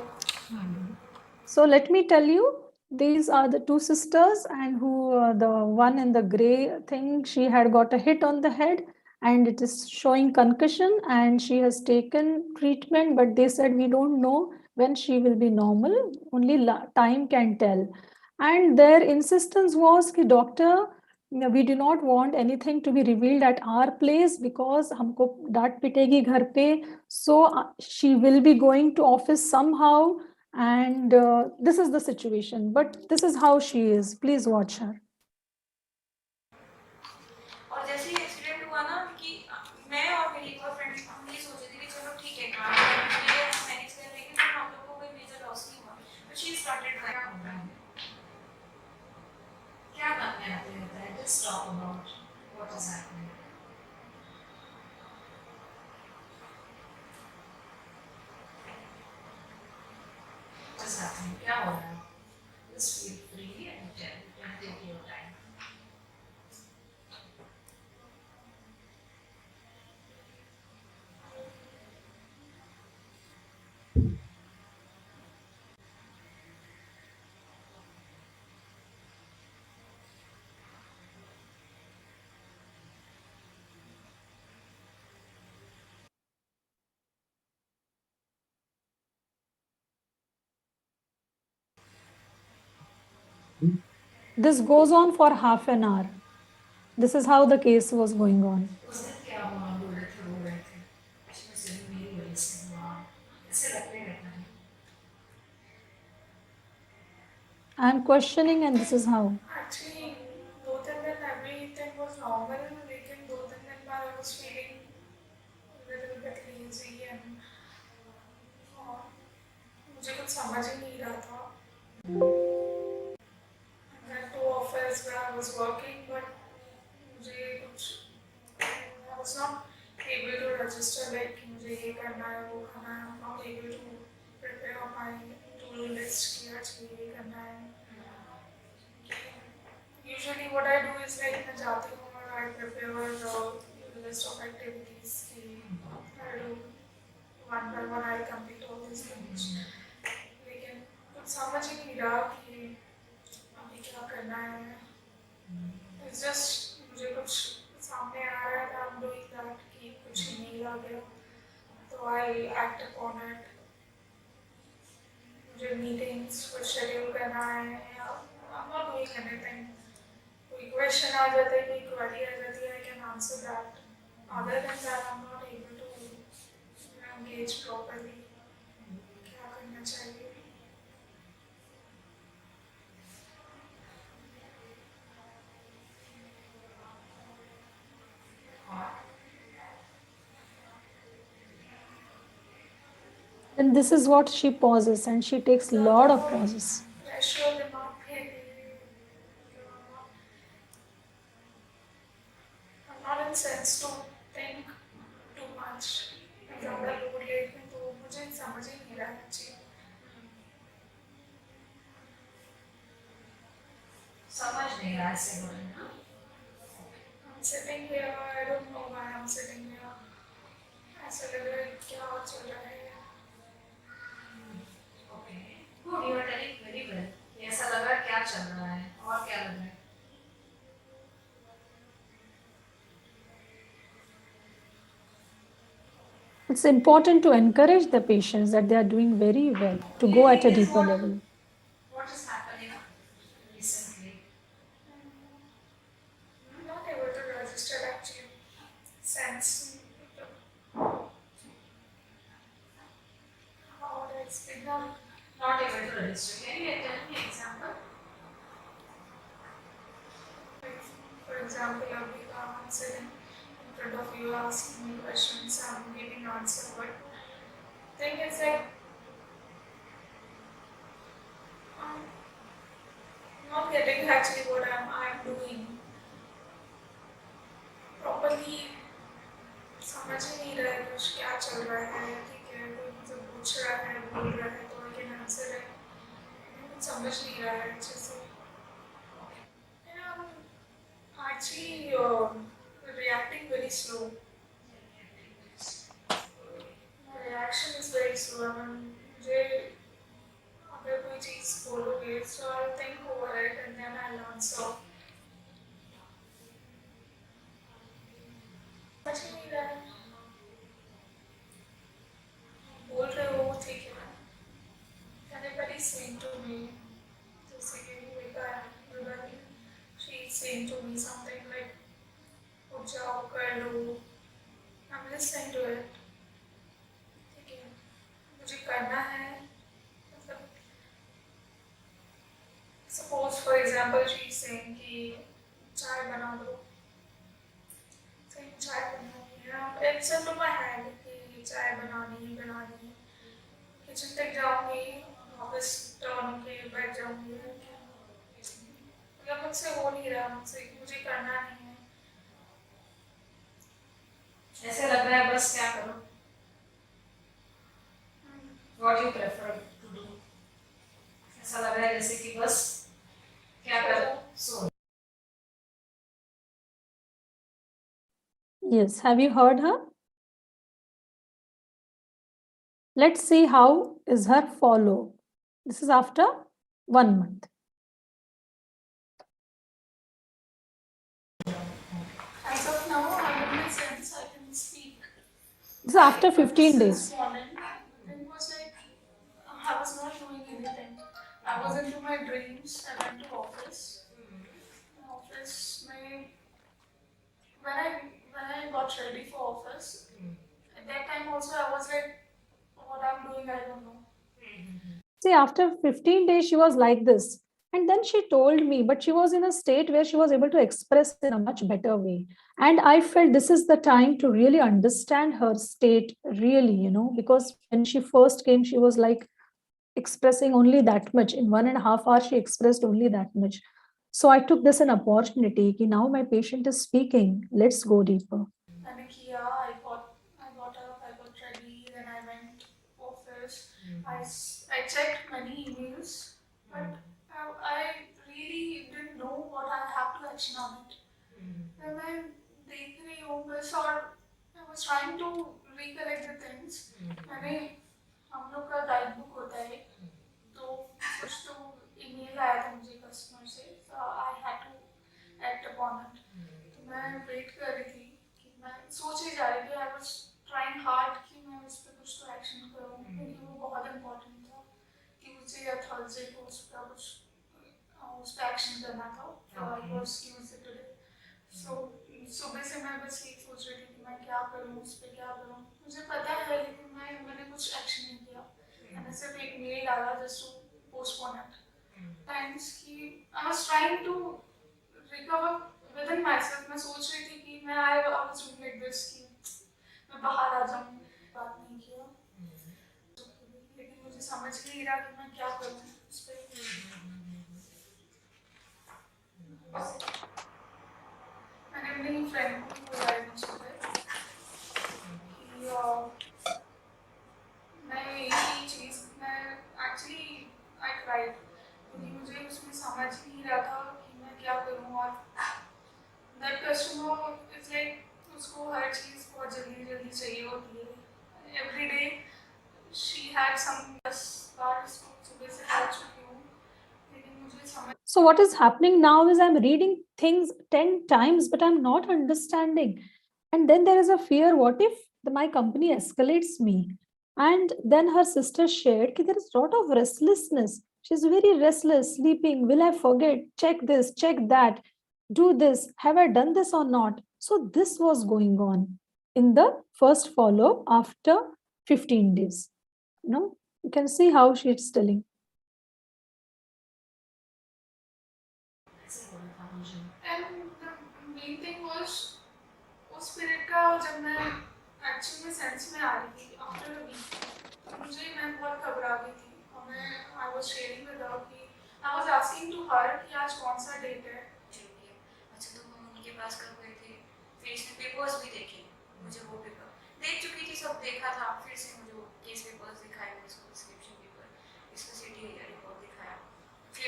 So let me tell you, these are the two sisters, and who the one in the gray thing, she had got a hit on the head and it is showing concussion, and she has taken treatment, but they said we don't know when she will be normal, only time can tell. And their insistence was कि doctor, we do not want anything to be revealed at our place because हमको डांट पिटेगी घर पे. So she will be going to office somehow, and this is the situation, but this is how she is. Please watch her. और जैसे ही accident हुआ ना कि मैं और मेरी एक और फ्रेंड हम ये सोच रहे थे कि चलो ठीक है हम मैनेज कर लेंगे तो हम लोगों को कोई मेजर लॉस नहीं हुआ बट शी स्टार्टेड क्या करने आते रहता है? Just talk about what is happening. What is happening? क्या हो रहा है? Just feel free and tell and take your time. This goes on for half an hour. This is how the case was going on. उस दिन क्या हुआ? Bullet रो रहे थे. उसमें से मेरी वजह से हुआ. ऐसे लगते रहता है. I'm questioning, and this is how. Actually, 2-3 दिन everything was normal, लेकिन 2-3 दिन बाद I was feeling a little bit lazy and मुझे कुछ समझ ही नहीं रहा था. I went to office where I was working, but मुझे कुछ I was not able to register like मुझे ये करना है वो करना है. I'm not able to prepare my to-do list कि आज ये करना है. Usually what I do is like मैं जाती हूँ और I prepare the list of activities कि I do one by one I complete all these things. लेकिन कुछ समझ ही नहीं रहा कि अभी क्या करना है. It's just मुझे कुछ सामने आ रहा है that I'm doing that कि कुछ ही नहीं लग गया तो I'll act upon it. मुझे meetings कुछ schedule करना है या I'm not doing anything. कोई question आ जाता है कोई query आ जाती है I can answer that. Other than that I'm not able to engage properly. क्या करना चाहिए? And this is what she pauses, and she takes a lot of pauses. Pressure दिमाग पे I'm not in sense to think too much. ज़्यादा load late में तो मुझे समझ ही नहीं रहा है चीज़. समझ नहीं रहा ऐसे बोले ना. I'm sitting here, I don't know why I'm sitting here. ऐसा लग रहा है क्या चल रहा है. Okay. Good. You are telling very well. ऐसा लग रहा है क्या चल रहा है और क्या लग रहा है? It's important to encourage the patients that they are doing very well, to go at a deeper level. What is happening recently? I'm not able to register actually sense. How would I explain that? Not able to register. Can you tell me an example? For example, अभी I'm sitting in front of you asking me questions, I'm giving answer, but thing is like I'm not getting actually what I'm doing properly. समझ ही नहीं रहा है कुछ क्या चल रहा है. ठीक है कोई मुझे पूछ रहा है बोल रहा है तो I समझ नहीं रहा है अच्छे से. And I'm actually reacting very slow. My reaction is very slow. I mean, मुझे अगर कोई चीज़ बोलोगे, so I'll think over it and then I'll answer. समझ ही नहीं रहा है. बोल रहे हो ठीक है. Anybody's saying to me, जैसे कि Vikash, she's saying to me something like, उठ जाओ कर लो. I'm listening to it. ठीक है. मुझे करना है. मतलब suppose for example she's saying कि चाय बना दो. saying चाय बनानी है. It's into my head कि चाय बनानी है. किचन तक जाऊंगी, ऑफिस टर्न होके बैठ जाऊंगी. मतलब मुझसे हो नहीं रहा, मुझे करना नहीं है. ऐसे लग रहा है बस क्या करो. What do you prefer to do? ऐसा लग रहा है जैसे कि बस क्या करो. So Yes, have you heard her? Let's see how is her follow. This is after 1 month. As of now, I'm in my sense I can speak. This is after 15 days. This morning, it was like I was not doing anything. I was into my dreams. I went to office. Office, when I got ready for office, at that time also I was like, what I'm doing, I don't know. See, after 15 days, she was like this. And then she told me, but she was in a state where she was able to express in a much better way. And I felt this is the time to really understand her state, really, because when she first came, she was like expressing only that much. In 1.5 hours, she expressed only that much. So I took this an opportunity. Ki now my patient is speaking. Let's go deeper. मैंने किया, I got up, I got ready, then I went office. I checked many emails, but I really didn't know what I have to action on it. Then मैं देख रही हूँ बस और I was trying to recollect the things. मैंने हम लोग का डाइट बुक होता है, तो कुछ तो ईमेल आया था मुझे कस्टमर से, so I had to act upon it. तो मैं वेट कर रही थी. मैं सोच ही जा रही थी. आई वाज ट्राइंग हार्ड कि मैं उस पर कुछ तो एक्शन करूँ, क्योंकि वो बहुत इम्पोर्टेंट था. ट्यूसडे या थर्सडे को उस पर एक्शन करना था. I was Tuesday today. So सुबह से मैं बस यही सोच रही थी कि मैं क्या करूँ, उस पर क्या करूँ. मुझे पता है लेकिन मैंने कुछ एक्शन नहीं किया. मैंने सिर्फ एक मेल डाला just to postpone it. Times कि I was trying to recover within myself. मैं सोच रही थी कि मैं I was doing like this कि मैं बाहर आ जाऊँ. बात नहीं किया. लेकिन मुझे समझ नहीं रहा कि मैं क्या करूँ उस पे. मैंने अपनी फ्रेंड को बुलाया मुझे कि मैं यही चीज़ मैं एक्चुअली I tried, क्योंकि मुझे उसमें समझ नहीं रहा था कि मैं क्या करूँ. और that customer is like उसको हर चीज़ बहुत जल्दी चाहिए होती है. Every day she had some 10 बार उसको सुबह से कर चुकी हूँ, लेकिन मुझे समझ. So what is happening now is I'm reading things 10 times, but I'm not understanding. And then there is a fear, what if my company escalates me? And then her sister shared that there is a lot of restlessness. She's very restless, sleeping. Will I forget? Check this, check that. Do this. Have I done this or not? So this was going on in the first follow after 15 days. You can see how she's telling. And the main thing was उस period का जब मैं actually में sense में आ रही थी after a week, मैं बहुत घबरा गई थी. और मैं I was sharing with her कि I was asking to her कि आज कौन सा डेट है. अच्छा तो हम उनके पास कब गए थे, फिर इसने पेपर्स भी देखे. मुझे वो पेपर देख चुकी थी, सब देखा था. फिर से मुझे वो केस पेपर्स दिखाए, उसको प्रिस्क्रिप्शन पेपर, इसको सिटी एरिया रिपोर्ट दिखाया. फिर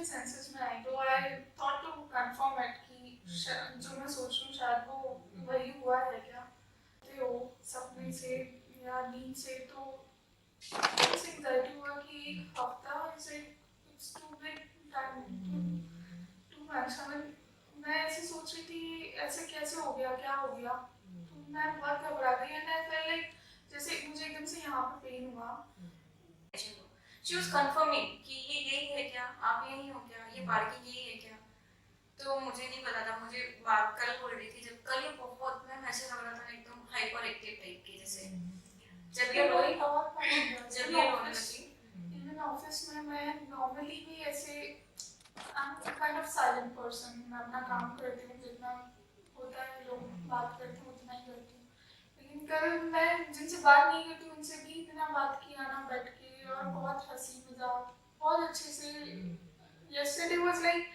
सेंसेस में आई, तो I thought to confirm it कि जो मैं सोच रही हूँ शायद वो वही हुआ है क्या, तो सपने से या नींद से, तो ऐसे एंजाइटी हुआ कि एक हफ्ता ऐसे it's too big time, too much. मैं ऐसे सोच रही थी ऐसे कैसे हो गया, क्या हो गया, तो मैं बहुत घबरा गई एंड आई फेल्ट लाइक जैसे मुझे एकदम से यहाँ पे पेन हुआ। She was confirming कि ये यही है क्या, आप यही हो क्या, ये पार्किंग यही है क्या, तो मुझे नहीं पता था। मुझे बात कल बोल रही थी, जब कल ये बहुत मैं ऐसे लग रहा था एकदम हाइपर एक्टिव टाइप की, जैसे जब ये रोई जब ये रोने लगी। इवन ऑफिस में मैं नॉर्मली भी ऐसे I am kind of silent person, मैं अपना काम करती हूँ, जितना होता है लोग बात करते हैं उतना ही करती हूँ, लेकिन कल मैं जिनसे बात नहीं करती उनसे भी इतना बात किया ना बैठ के, और बहुत हंसी मजाक बहुत अच्छे से। yesterday was like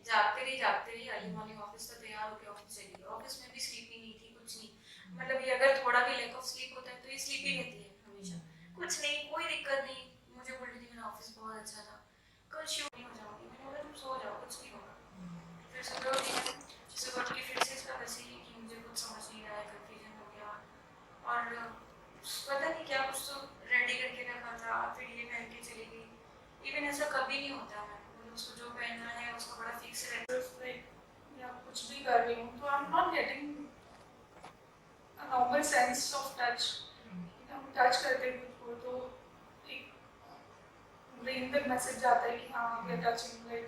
जागते रही अर्ली मॉर्निंग ऑफिस से तैयार होकर ऑफिस चली गई। ऑफिस में भी स्लीपी नहीं थी, कुछ नहीं, मतलब ये अगर थोड़ा भी लैक ऑफ स्लीप होता है तो ये स्लीपी रहती है हमेशा, कुछ नहीं, कोई दिक्कत नहीं। मुझे बोल रही थी मेरा ऑफिस बहुत अच्छा था, कल श्योर नहीं हो जाऊंगी। मैंने बोला तुम सो जाओ, कुछ नहीं होगा। फिर सुबह उठ के फिर से इसका वैसे ही कि मुझे कुछ समझ नहीं रहा है, कंफ्यूजन हो गया, और पता नहीं क्या कुछ तो रेडी करके रखा था, फिर ये पहन के चली गई। इवन ऐसा कभी नहीं होता है, मतलब उसको जो पहनना है उसका बड़ा फिक्स रहता है। या कुछ भी कर रही हूँ तो I am not getting a normal sense of touch. हम टच करते हैं खुद को तो एक ब्रेन पे मैसेज जाता है कि हाँ वी आर टचिंग, लाइक,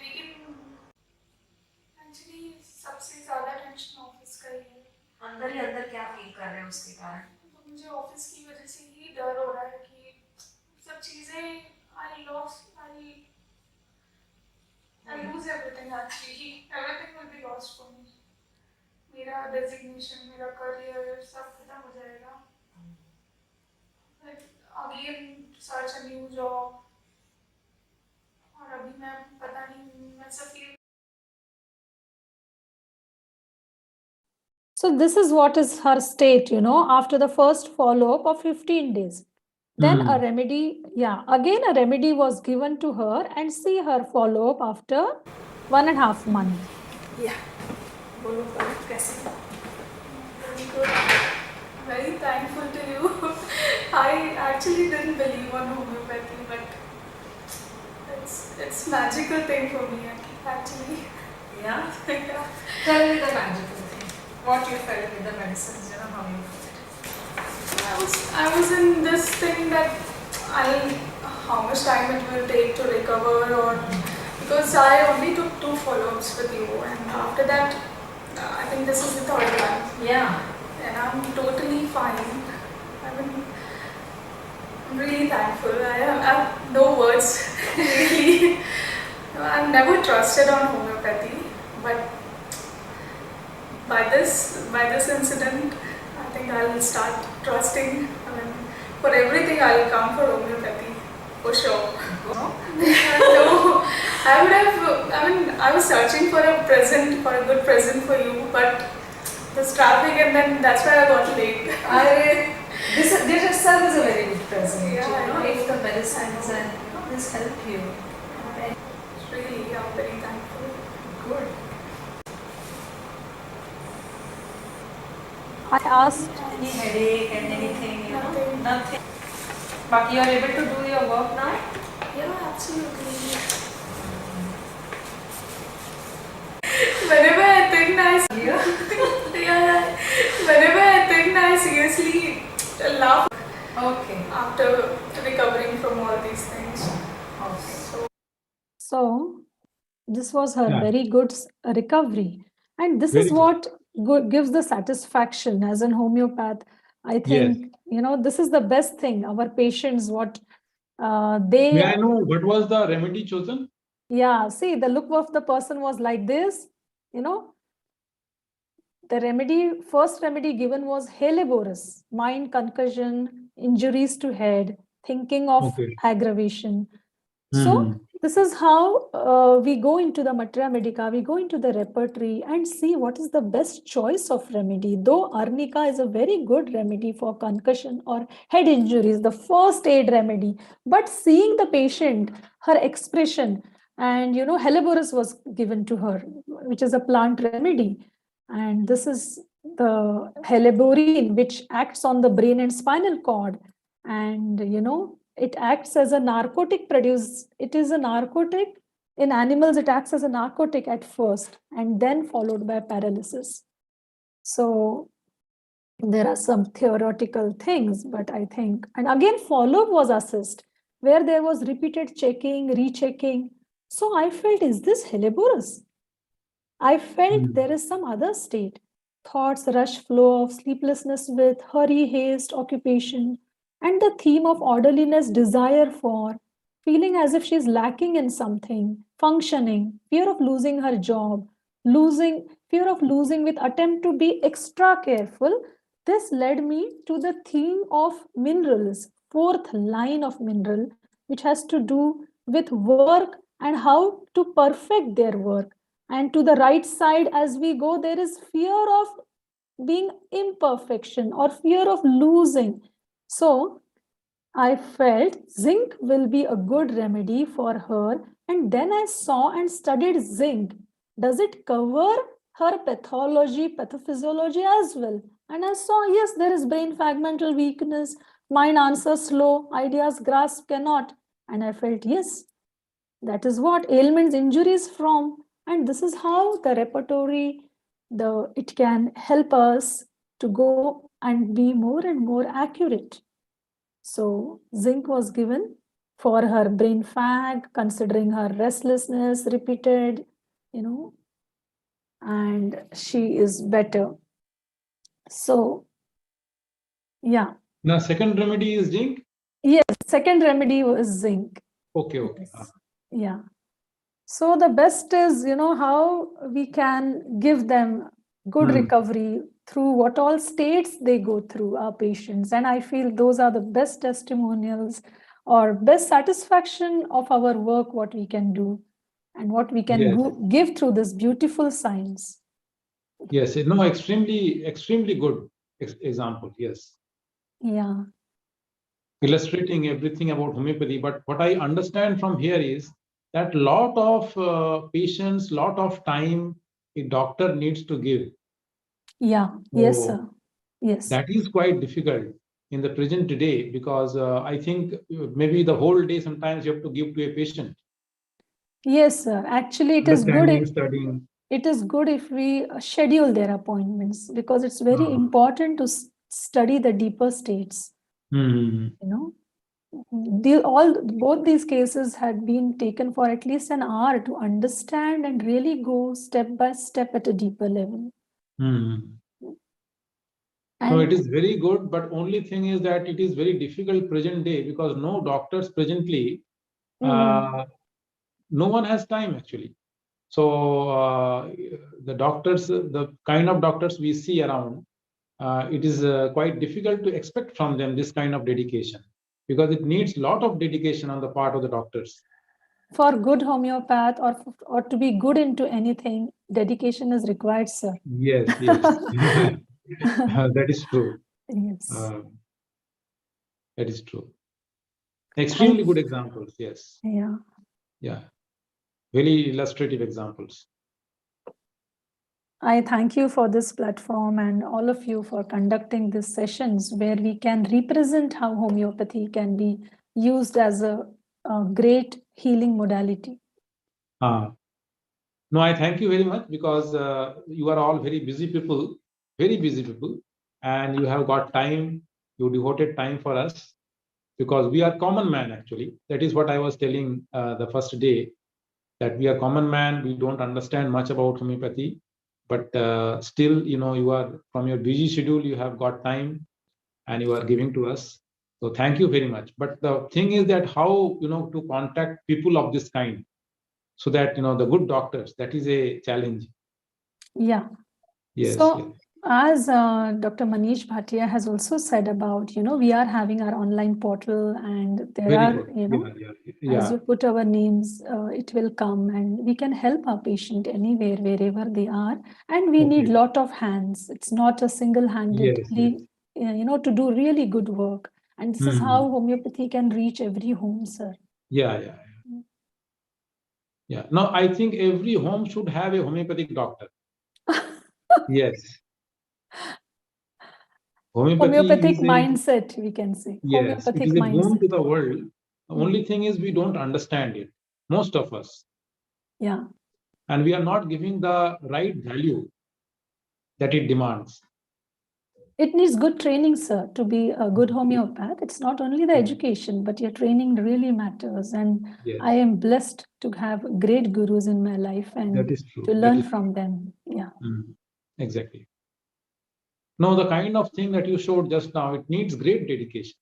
लेकिन एक्चुअली सबसे ज़्यादा टेंशन ऑफिस का ही है। अंदर ही अंदर क्या फील कर रहे हैं उसके कारण? तो मुझे ऑफिस की वजह से ही डर हो रहा है कि सब चीज़ें I lose everything actually. Everything will be lost for me. मेरा designation, मेरा career सब खत्म हो जाएगा. Like again search a new job. और अभी मैं पता नहीं मैं सब feel. So this is what is her state, you know, after the first follow-up of 15 days. Then a remedy, again a remedy was given to her, and see her follow-up after 1.5 months. Yeah. Very thankful to you. I actually didn't believe on homeopathy, but it's magical thing for me actually. Yeah? Tell me the magical thing. What you felt with the medicines, you know, how you felt? I was in this thing that how much time it will take to recover, or because I only took 2 follow-ups with you, and after that I think this is the 3rd one. Yeah. And I'm totally fine. I mean, I'm really thankful. I have no words really. I've never trusted on homeopathy, but by this incident, I think I'll start trusting. I mean, for everything I'll come for homeopathy, for sure. No, I was searching for a good present for you, but this traffic, and then that's why I got late. This itself is a very good present, Yeah, you know, I know. if the medicines and this help you. Really, I'm very thankful. Good. I asked, Any headache and anything, you know? Nothing. Nothing. But you are able to do your work now? Yeah, absolutely. Whenever I think I seriously laugh. Okay. After recovering from all these things. Okay. so this was her Yeah. very good recovery. And this Very is good. what gives the satisfaction as an homeopath. I think, you know, this is the best thing. Our patients, what they, May I know what was the remedy chosen? see, the look of the person was like this, you know. The first remedy given was Helleborus, mind concussion, injuries to head, thinking of Okay. aggravation. Mhm. So this is how we go into the materia medica, we go into the repertory and see what is the best choice of remedy. Though arnica is a very good remedy for concussion or head injuries, the first aid remedy, but seeing the patient, her expression, and Helleborus was given to her, which is a plant remedy. And this is the helleborine, which acts on the brain and spinal cord. And it acts as a narcotic produce. It is a narcotic. In animals, it acts as a narcotic at first and then followed by paralysis. So there are some theoretical things, but I think, and again, follow-up was assessed, where there was repeated checking, rechecking. So I felt, is this Helleborus? I felt there is some other state. Thoughts, rush flow of sleeplessness with hurry, haste, occupation, and the theme of orderliness, desire for, feeling as if she's lacking in something, functioning, fear of losing her job, fear of losing with attempt to be extra careful. This led me to the theme of minerals, fourth line of mineral, which has to do with work and how to perfect their work. And to the right side, as we go, there is fear of being imperfection or fear of losing. So I felt zinc will be a good remedy for her. And then I saw and studied zinc. Does it cover her pathology, pathophysiology as well? And I saw, yes, there is brain fragmental weakness, mind answers slow, ideas grasp cannot. And I felt, yes, that is what ailments, injuries from. And this is how the repertory, it can help us to go and be more and more accurate. So zinc was given for her brain fag, considering her restlessness, repeated, and she is better. So, yeah. Now, second remedy is zinc? Yes, second remedy was zinc. Okay. Yes. Yeah. So the best is, how we can give them good recovery through what all states they go through, our patients. And I feel those are the best testimonials or best satisfaction of our work, what we can do and what we can give through this beautiful science. Yes, no, extremely good example. Yes. Yeah. Illustrating everything about homeopathy. But what I understand from here is that lot of patients, lot of time a doctor needs to give. Yeah. So yes, sir. Yes. That is quite difficult in the present day, because I think maybe the whole day sometimes you have to give to a patient. Yes, sir. Actually, it is good. Studying. It is good if we schedule their appointments, because it's very important to study the deeper states. Both these cases had been taken for at least an hour to understand and really go step by step at a deeper level. So it is very good, but only thing is that it is very difficult present day, because no doctors presently, no one has time actually. So the doctors, the kind of doctors we see around, it is quite difficult to expect from them this kind of dedication, because it needs a lot of dedication on the part of the doctors. For good homeopath or to be good into anything, dedication is required, sir. Yes. That is true. Yes. That is true. Extremely good examples. Yes. Yeah. Very illustrative examples. I thank you for this platform and all of you for conducting these sessions where we can represent how homeopathy can be used as a great healing modality. No, I thank you very much, because you are all very busy people, and you have got time, you devoted time for us, because we are common man actually. That is what I was telling the first day, that we are common man, we don't understand much about homeopathy, but still, you are, from your busy schedule, you have got time and you are giving to us. So thank you very much. But the thing is that how, to contact people of this kind, so that, the good doctors, that is a challenge. Yeah. Yes. So as Dr. Manish Bhatia has also said about, we are having our online portal, and there Very are, good. as you put our names, it will come, and we can help our patient anywhere, wherever they are. And we need lot of hands. It's not a single-handedly, to do really good work. And this is how homeopathy can reach every home, sir. Yeah. No, I think every home should have a homeopathic doctor. Yes. Homeopathic mindset, we can say. Yes, it is a boon to the world. The only thing is we don't understand it, most of us. Yeah. And we are not giving the right value that it demands. It needs good training, sir, to be a good homeopath. It's not only the education, but your training really matters. And I am blessed to have great gurus in my life and to learn from them. Yeah. Exactly. No, the kind of thing that you showed just now, it needs great dedication.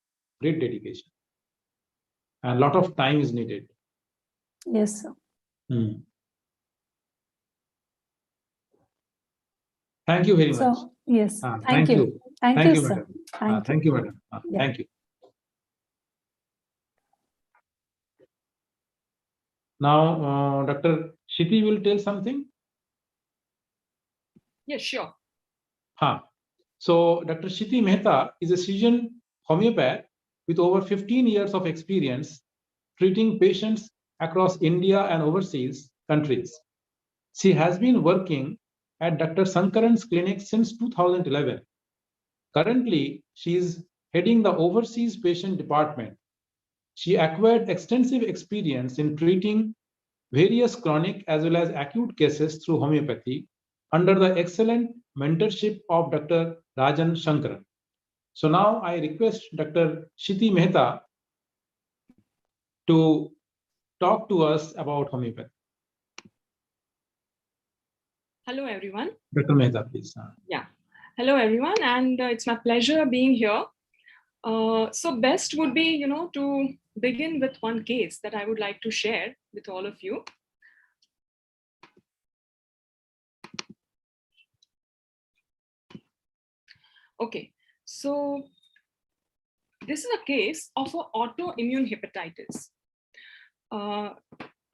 And a lot of time is needed. Yes, sir. Thank you very much. Yes, thank you. Thank you, sir. Thank you, madam. Thank you. Now, Dr. Kshiti will tell something. Yes, sure. So, Dr. Kshiti Mehta is a seasoned homeopath with over 15 years of experience treating patients across India and overseas countries. She has been working at Dr. Sankaran's clinic since 2011. Currently, she is heading the overseas patient department. She acquired extensive experience in treating various chronic as well as acute cases through homeopathy under the excellent mentorship of Dr. Rajan Sankaran. So now I request Dr. Kshiti Mehta to talk to us about homeopathy. Hello, everyone. Dr. Mehta, please. Yeah. Hello, everyone. And it's my pleasure being here. So best would be, to begin with one case that I would like to share with all of you. Okay, so this is a case of an autoimmune hepatitis. A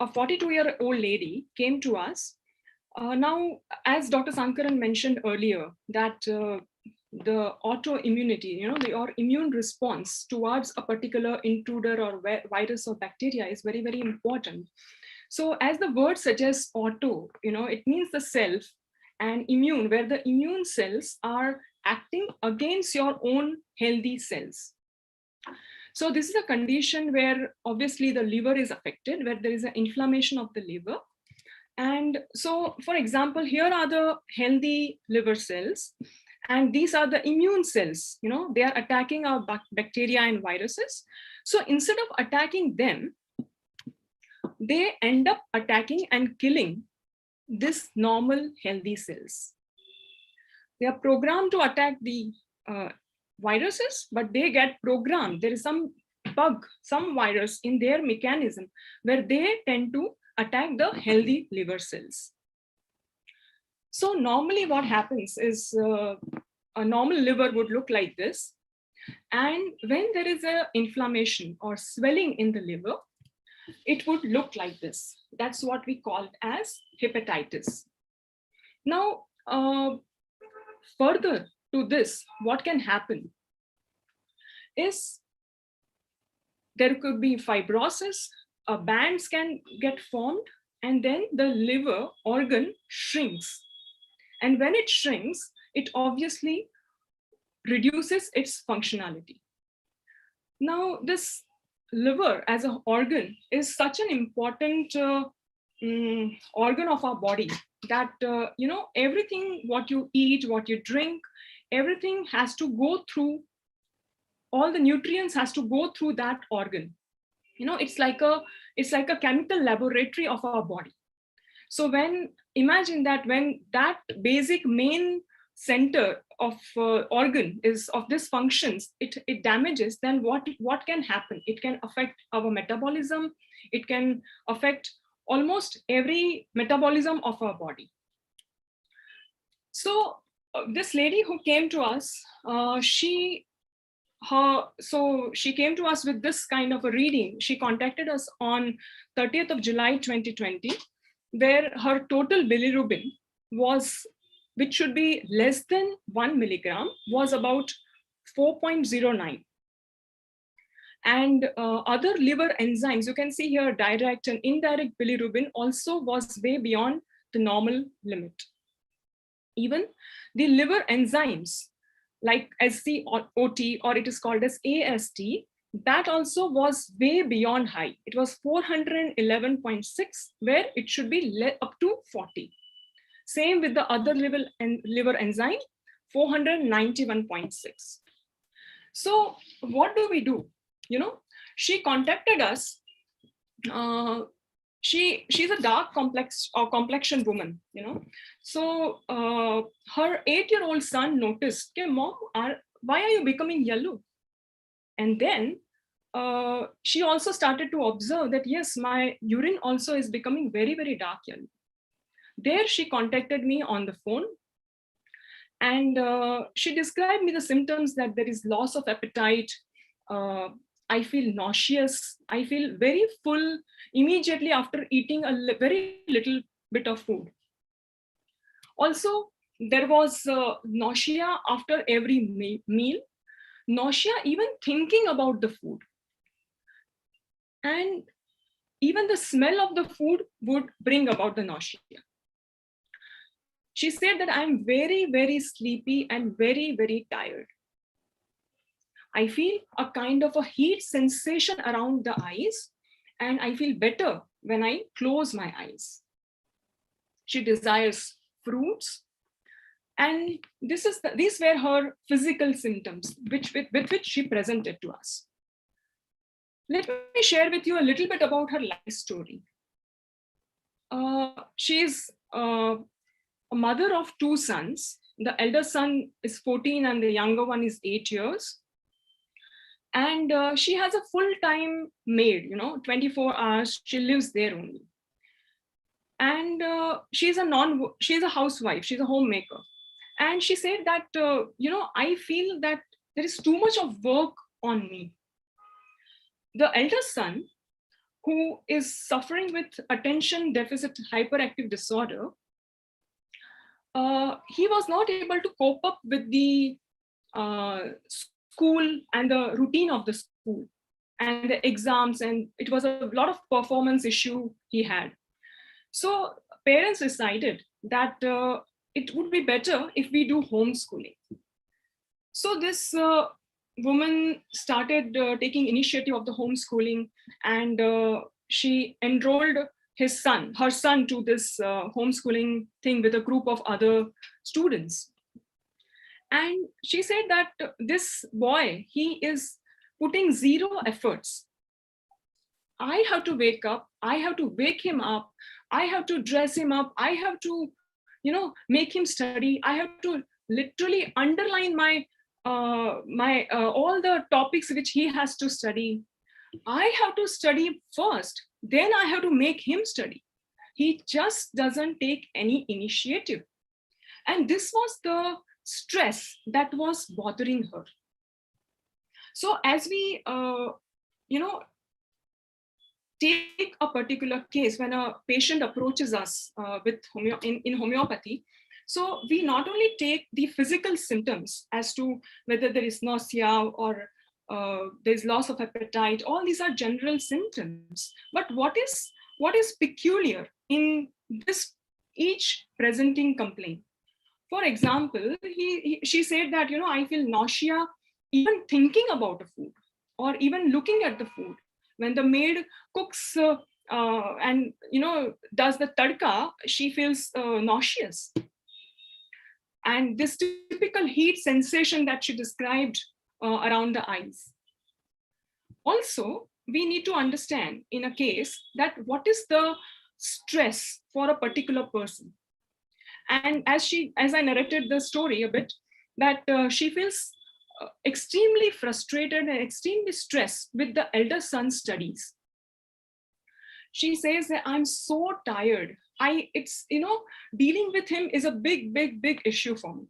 42-year-old lady came to us. Now, as Dr. Sankaran mentioned earlier, that the autoimmunity, your immune response towards a particular intruder or virus or bacteria is very, very important. So as the word suggests, auto, it means the self, and immune, where the immune cells are acting against your own healthy cells. So this is a condition where obviously the liver is affected, where there is an inflammation of the liver. And so, for example, here are the healthy liver cells, and these are the immune cells. They are attacking our bacteria and viruses. So instead of attacking them, they end up attacking and killing this normal healthy cells. They are programmed to attack the viruses, but they get programmed. There is some bug, some virus in their mechanism where they tend to attack the healthy liver cells. So normally what happens is a normal liver would look like this. And when there is an inflammation or swelling in the liver, it would look like this. That's what we call it as hepatitis. Now, further to this, what can happen is there could be fibrosis, bands can get formed, and then the liver organ shrinks. And when it shrinks, it obviously reduces its functionality. Now, this liver as an organ is such an important organ of our body that, everything, what you eat, what you drink, everything has to go through, all the nutrients has to go through that organ. It's like a chemical laboratory of our body. So imagine that when that basic main center of organ is of this functions, it damages, then what can happen? It can affect our metabolism. It can affect almost every metabolism of our body. So this lady who came to us, she came to us with this kind of a reading. She contacted us on 30th of July 2020, where her total bilirubin was, which should be less than 1 milligram, was about 4.09. And other liver enzymes, you can see here, direct and indirect bilirubin also was way beyond the normal limit. Even the liver enzymes like SCOT, or it is called as AST, that also was way beyond high. It was 411.6, where it should be up to 40. Same with the other liver enzyme, 491.6. So what do we do? You know, she contacted us. She's a dark complexion woman, you know. So her 8-year-old son noticed, okay, Mom, why are you becoming yellow? And then she also started to observe that, yes, my urine also is becoming very, very dark yellow. There she contacted me on the phone, and she described me the symptoms, that there is loss of appetite, I feel nauseous, I feel very full immediately after eating a very little bit of food. Also, there was nausea after every meal, nausea even thinking about the food. And even the smell of the food would bring about the nausea. She said that I'm very, very sleepy and very, very tired. I feel a kind of a heat sensation around the eyes, and I feel better when I close my eyes. She desires fruits, and these were her physical symptoms with which she presented to us. Let me share with you a little bit about her life story. She's a mother of 2 sons. The elder son is 14 and the younger one is 8 years. And she has a full-time maid, you know, 24 hours, she lives there only. And she's a housewife, she's a homemaker. And she said that, you know, I feel that there is too much of work on me. The elder son, who is suffering with attention deficit hyperactive disorder, he was not able to cope up with the school and the routine of the school and the exams, and it was a lot of performance issue he had. So parents decided that it would be better if we do homeschooling. So this woman started taking initiative of the homeschooling, and she enrolled her son to this homeschooling thing with a group of other students. And she said that this boy, he is putting zero efforts. I have to wake up, I have to wake him up, I have to dress him up, I have to, you know, make him study, I have to literally underline my all the topics which he has to study. I have to study first, then I have to make him study. He just doesn't take any initiative. And this was the stress that was bothering her. So as we, you know, take a particular case, when a patient approaches us with in homeopathy, so we not only take the physical symptoms as to whether there is nausea or there's loss of appetite, all these are general symptoms. But what is peculiar in this each presenting complaint? For example, she said that, you know, I feel nausea even thinking about a food or even looking at the food. When the maid cooks and, you know, does the tadka, she feels nauseous. And this typical heat sensation that she described around the eyes. Also, we need to understand in a case that what is the stress for a particular person. And as I narrated the story a bit, that she feels extremely frustrated and extremely stressed with the elder son's studies. She says that I'm so tired. It's, you know, dealing with him is a big issue for me.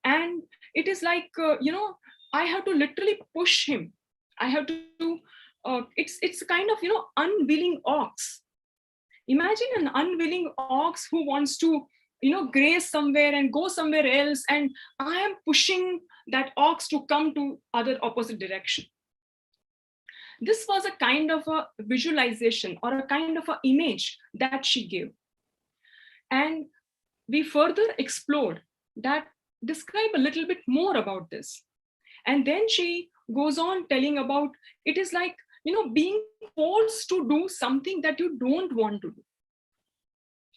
And it is like, I have to literally push him. I have to, it's kind of, unwilling ox. Imagine an unwilling ox who wants to, graze somewhere and go somewhere else. And I am pushing that ox to come to other opposite direction. This was a kind of a visualization or a kind of an image that she gave. And we further explored that, describe a little bit more about this. And then she goes on telling about, it is like, being forced to do something that you don't want to do.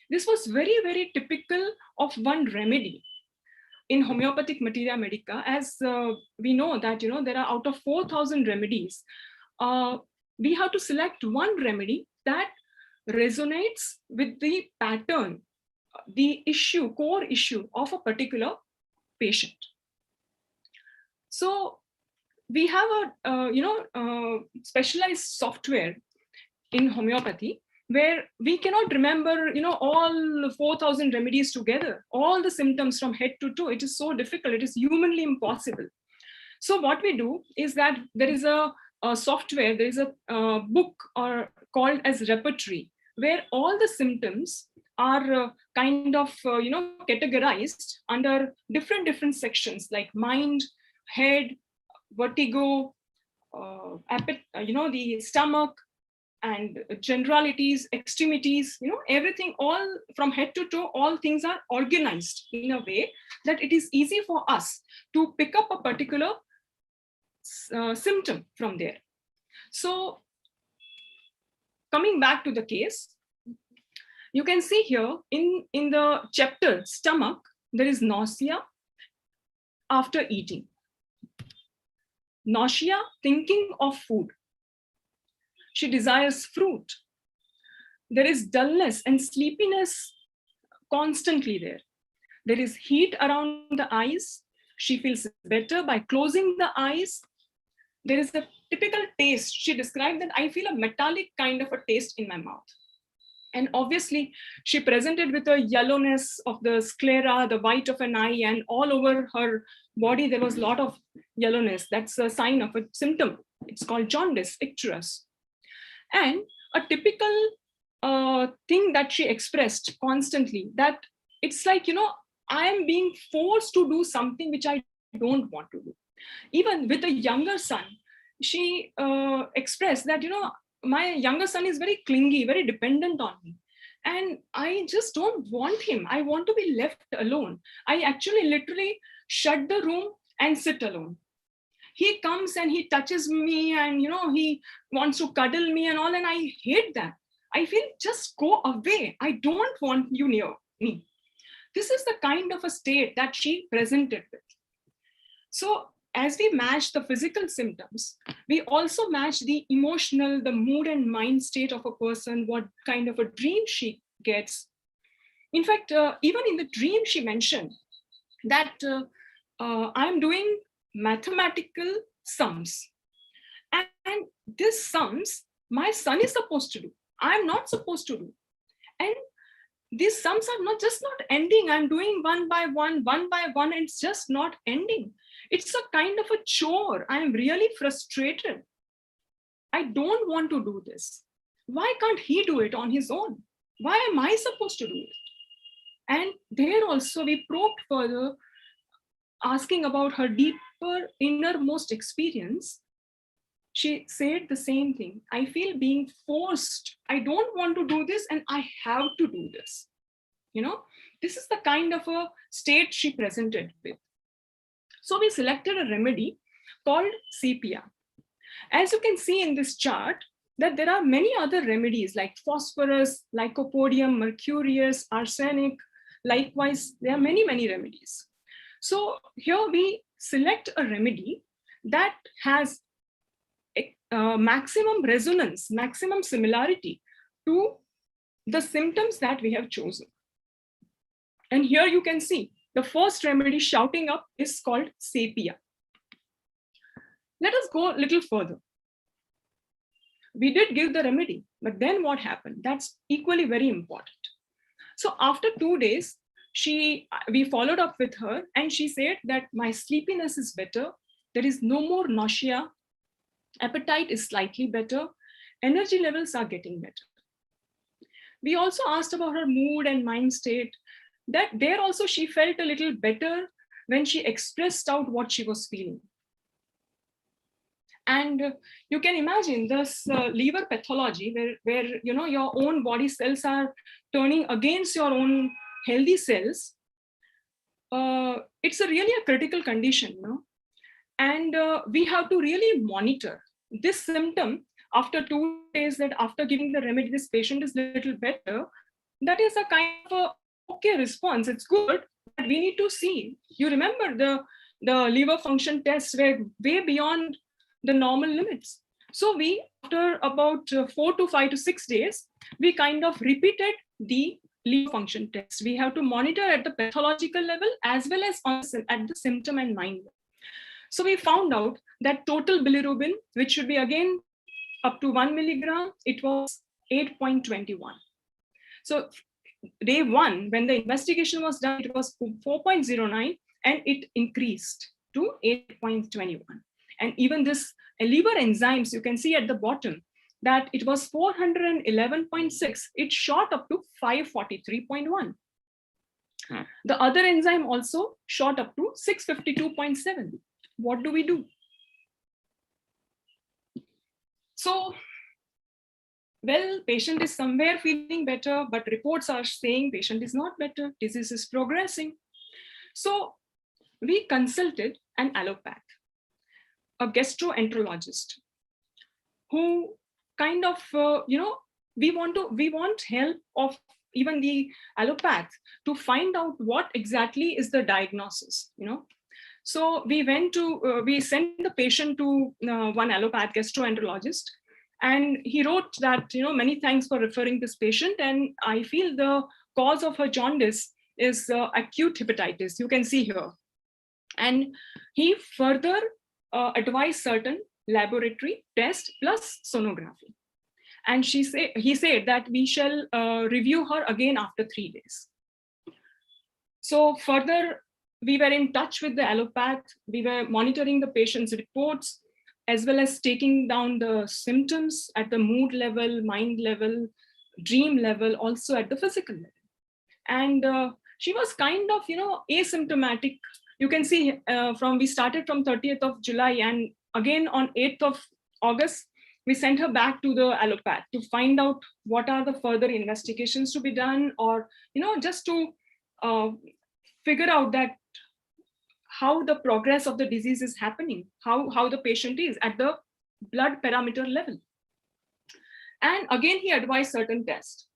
This was very, very typical of one remedy. In homeopathic materia medica, as we know that, there are out of 4,000 remedies, we have to select one remedy that resonates with the pattern, the issue, core issue of a particular patient. So we have a specialized software in homeopathy where we cannot remember all 4,000 remedies together, all the symptoms from head to toe. It is so difficult, it is humanly impossible. So what we do is that there is a software, there is a book called as repertory, where all the symptoms are kind of categorized under different sections like mind, head, vertigo, the stomach, and generalities, extremities, everything, all from head to toe, all things are organized in a way that it is easy for us to pick up a particular symptom from there. So coming back to the case, you can see here in the chapter stomach, there is nausea after eating. Nausea, thinking of food. She desires fruit. There is dullness and sleepiness constantly there. There is heat around the eyes. She feels better by closing the eyes. There is a typical taste. She described that I feel a metallic kind of a taste in my mouth. And obviously, she presented with a yellowness of the sclera, the white of an eye, and all over her body, there was a lot of yellowness. That's a sign of a symptom. It's called jaundice, icterus. And a typical thing that she expressed constantly, that it's like, I am being forced to do something which I don't want to do. Even with a younger son, she expressed that, my younger son is very clingy, very dependent on me. And I just don't want him. I want to be left alone. I actually literally shut the room and sit alone. He comes and he touches me and, he wants to cuddle me and all. And I hate that. I feel, just go away. I don't want you near me. This is the kind of a state that she presented with. So as we match the physical symptoms, we also match the emotional, the mood and mind state of a person, what kind of a dream she gets. In fact, even in the dream, she mentioned that I'm doing mathematical sums. And these sums, my son is supposed to do. I'm not supposed to do. And these sums are not ending. I'm doing one by one, and it's just not ending. It's a kind of a chore. I'm really frustrated. I don't want to do this. Why can't he do it on his own? Why am I supposed to do it? And there also we probed further, asking about her deeper innermost experience. She said the same thing. I feel being forced. I don't want to do this and I have to do this. This is the kind of a state she presented with. So we selected a remedy called sepia. As you can see in this chart, that there are many other remedies like phosphorus, lycopodium, mercurius, arsenic. Likewise, there are many, many remedies. So here we select a remedy that has maximum resonance, maximum similarity to the symptoms that we have chosen. And here you can see the first remedy shouting up is called sepia. Let us go a little further. We did give the remedy, but then what happened? That's equally very important. So after 2 days, we followed up with her, and she said that my sleepiness is better. There is no more nausea. Appetite is slightly better. Energy levels are getting better. We also asked about her mood and mind state. That there also she felt a little better when she expressed out what she was feeling. And you can imagine this liver pathology where your own body cells are turning against your own healthy cells. It's really a critical condition, and we have to really monitor this symptom. After 2 days, that after giving the remedy, this patient is a little better. That is a kind of a okay response. It's good, but we need to see. You remember the liver function tests were way beyond the normal limits. So we, after about 4 to 5 to 6 days, we kind of repeated the liver function test. We have to monitor at the pathological level as well as at the symptom and mind level. So we found out that total bilirubin, which should be again up to 1 milligram, it was 8.21. So day 1, when the investigation was done, it was 4.09, and it increased to 8.21. And even this liver enzymes, you can see at the bottom that it was 411.6. It shot up to 543.1. The other enzyme also shot up to 652.7. What do we do? So, well, patient is somewhere feeling better, but reports are saying patient is not better, disease is progressing. So we consulted an allopath, a gastroenterologist, who kind of, we want help of even the allopath to find out what exactly is the diagnosis, So we sent the patient to one allopath gastroenterologist, and he wrote that, many thanks for referring this patient, and I feel the cause of her jaundice is acute hepatitis. You can see here. And he further advised certain laboratory tests plus sonography. And he said that we shall review her again after 3 days. So further, we were in touch with the allopath. We were monitoring the patient's reports, as well as taking down the symptoms at the mood level, mind level, dream level, also at the physical level. And she was kind of, asymptomatic. You can see we started from 30th of July, and again on 8th of August, we sent her back to the allopath to find out what are the further investigations to be done, or, just to figure out that how the progress of the disease is happening, how the patient is at the blood parameter level. And again, he advised certain tests.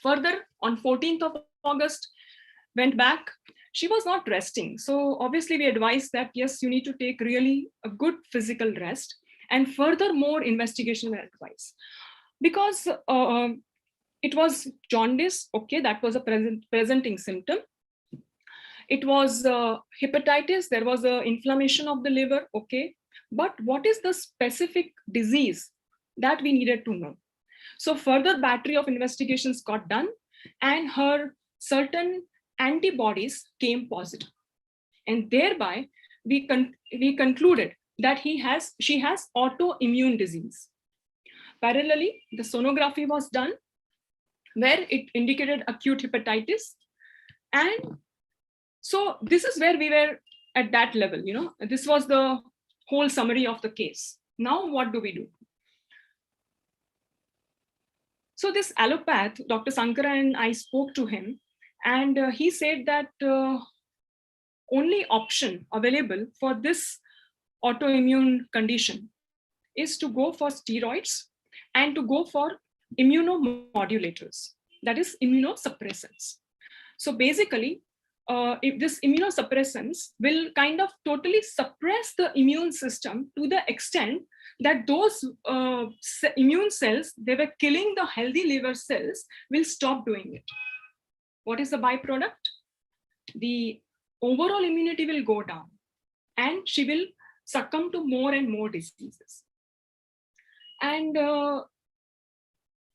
Further, on 14th of August, went back. She was not resting. So obviously we advised that, yes, you need to take really a good physical rest, and further more investigation were advised. Because it was jaundice, okay, that was a presenting symptom. It was hepatitis, there was an inflammation of the liver, okay. But what is the specific disease that we needed to know? So further battery of investigations got done, and her certain antibodies came positive. And thereby, we concluded that she has autoimmune disease. Parallelly, the sonography was done, where it indicated acute hepatitis. And so this is where we were at that level, This was the whole summary of the case. Now, what do we do? So this allopath, Dr. Sankaran, I spoke to him, and he said that only option available for this autoimmune condition is to go for steroids and to go for immunomodulators, that is immunosuppressants. So basically, if this immunosuppressants will kind of totally suppress the immune system to the extent that those immune cells, they were killing the healthy liver cells, will stop doing it. What is the byproduct? The overall immunity will go down, and she will succumb to more and more diseases. And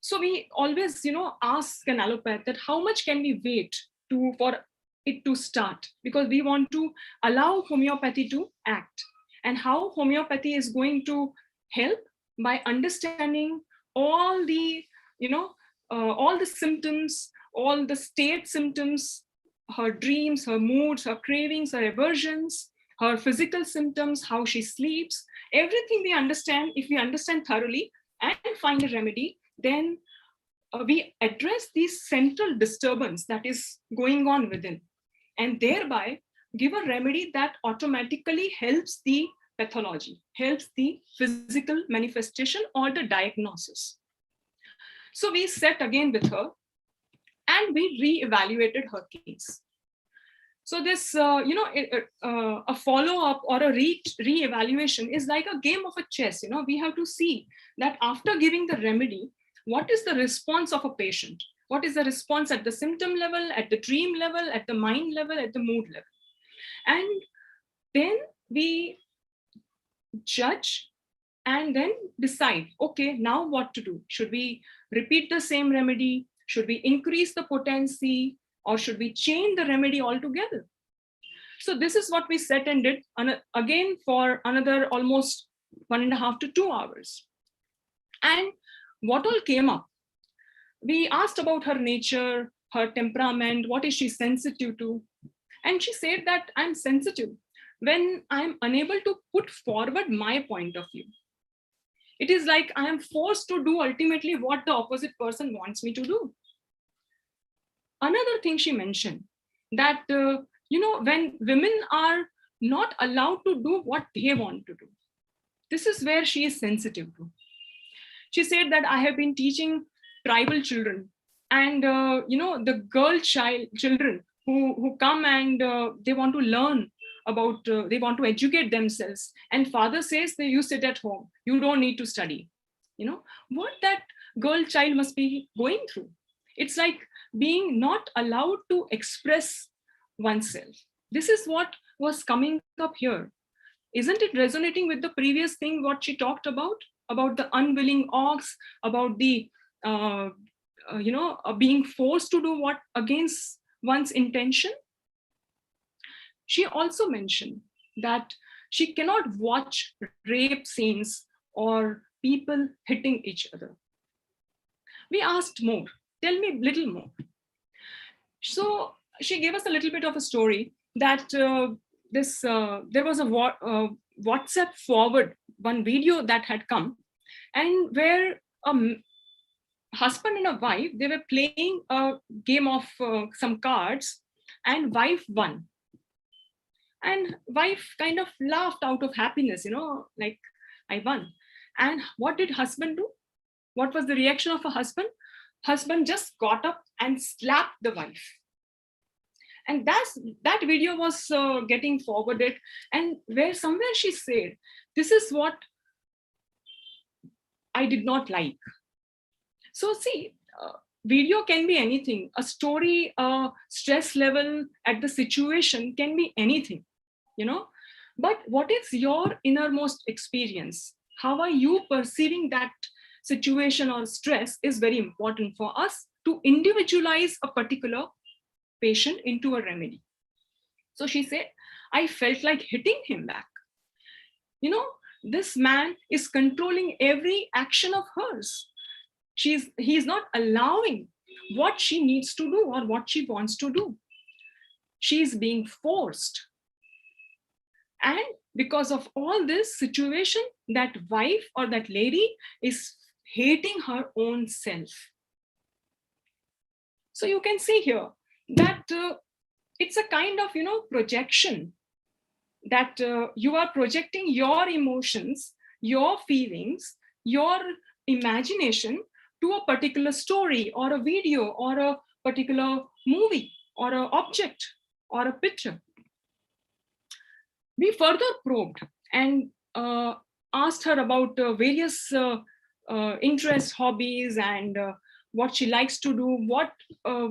So we always, ask an allopath that how much can we wait for it to start, because we want to allow homeopathy to act. And how homeopathy is going to help by understanding all the, all the symptoms, all the state symptoms, her dreams, her moods, her cravings, her aversions, her physical symptoms, how she sleeps, everything we understand. If we understand thoroughly and find a remedy, then we address the central disturbance that is going on within, and thereby give a remedy that automatically helps the pathology, helps the physical manifestation or the diagnosis. So we sat again with her and we re-evaluated her case. So this, a follow-up or a re-evaluation is like a game of a chess. We have to see that after giving the remedy, what is the response of a patient? What is the response at the symptom level, at the dream level, at the mind level, at the mood level? And then we judge and then decide, okay, now what to do? Should we repeat the same remedy? Should we increase the potency? Or should we change the remedy altogether? So this is what we sat and did again for another almost 1.5 to 2 hours. And what all came up? We asked about her nature, her temperament, what is she sensitive to? And she said that I'm sensitive when I'm unable to put forward my point of view. It is like I am forced to do ultimately what the opposite person wants me to do. Another thing she mentioned, that, when women are not allowed to do what they want to do, this is where she is sensitive to. She said that I have been teaching tribal children and, the girl children who come and they want to learn about, they want to educate themselves. And father says that you sit at home, you don't need to study. What that girl child must be going through. It's like being not allowed to express oneself. This is what was coming up here. Isn't it resonating with the previous thing, what she talked about the unwilling ox, about the, being forced to do what against one's intention? She also mentioned that she cannot watch rape scenes or people hitting each other. We asked more. Tell me a little more. So she gave us a little bit of a story that there was a WhatsApp forward, one video that had come, and where a husband and a wife, they were playing a game of some cards, and wife won. And wife kind of laughed out of happiness, like, I won. And what did husband do? What was the reaction of a husband? Husband just got up and slapped the wife. And that video was getting forwarded, and where somewhere she said, this is what I did not like. So see, video can be anything. A story, stress level at the situation can be anything, But what is your innermost experience? How are you perceiving that situation or stress is very important for us to individualize a particular patient into a remedy. So she said, I felt like hitting him back. This man is controlling every action of hers. He's not allowing what she needs to do or what she wants to do. She's being forced. And because of all this situation, that wife or that lady is hating her own self. So you can see here that it's a kind of, projection, that you are projecting your emotions, your feelings, your imagination to a particular story or a video or a particular movie or an object or a picture. We further probed and asked her about various interests, hobbies, and what she likes to do, what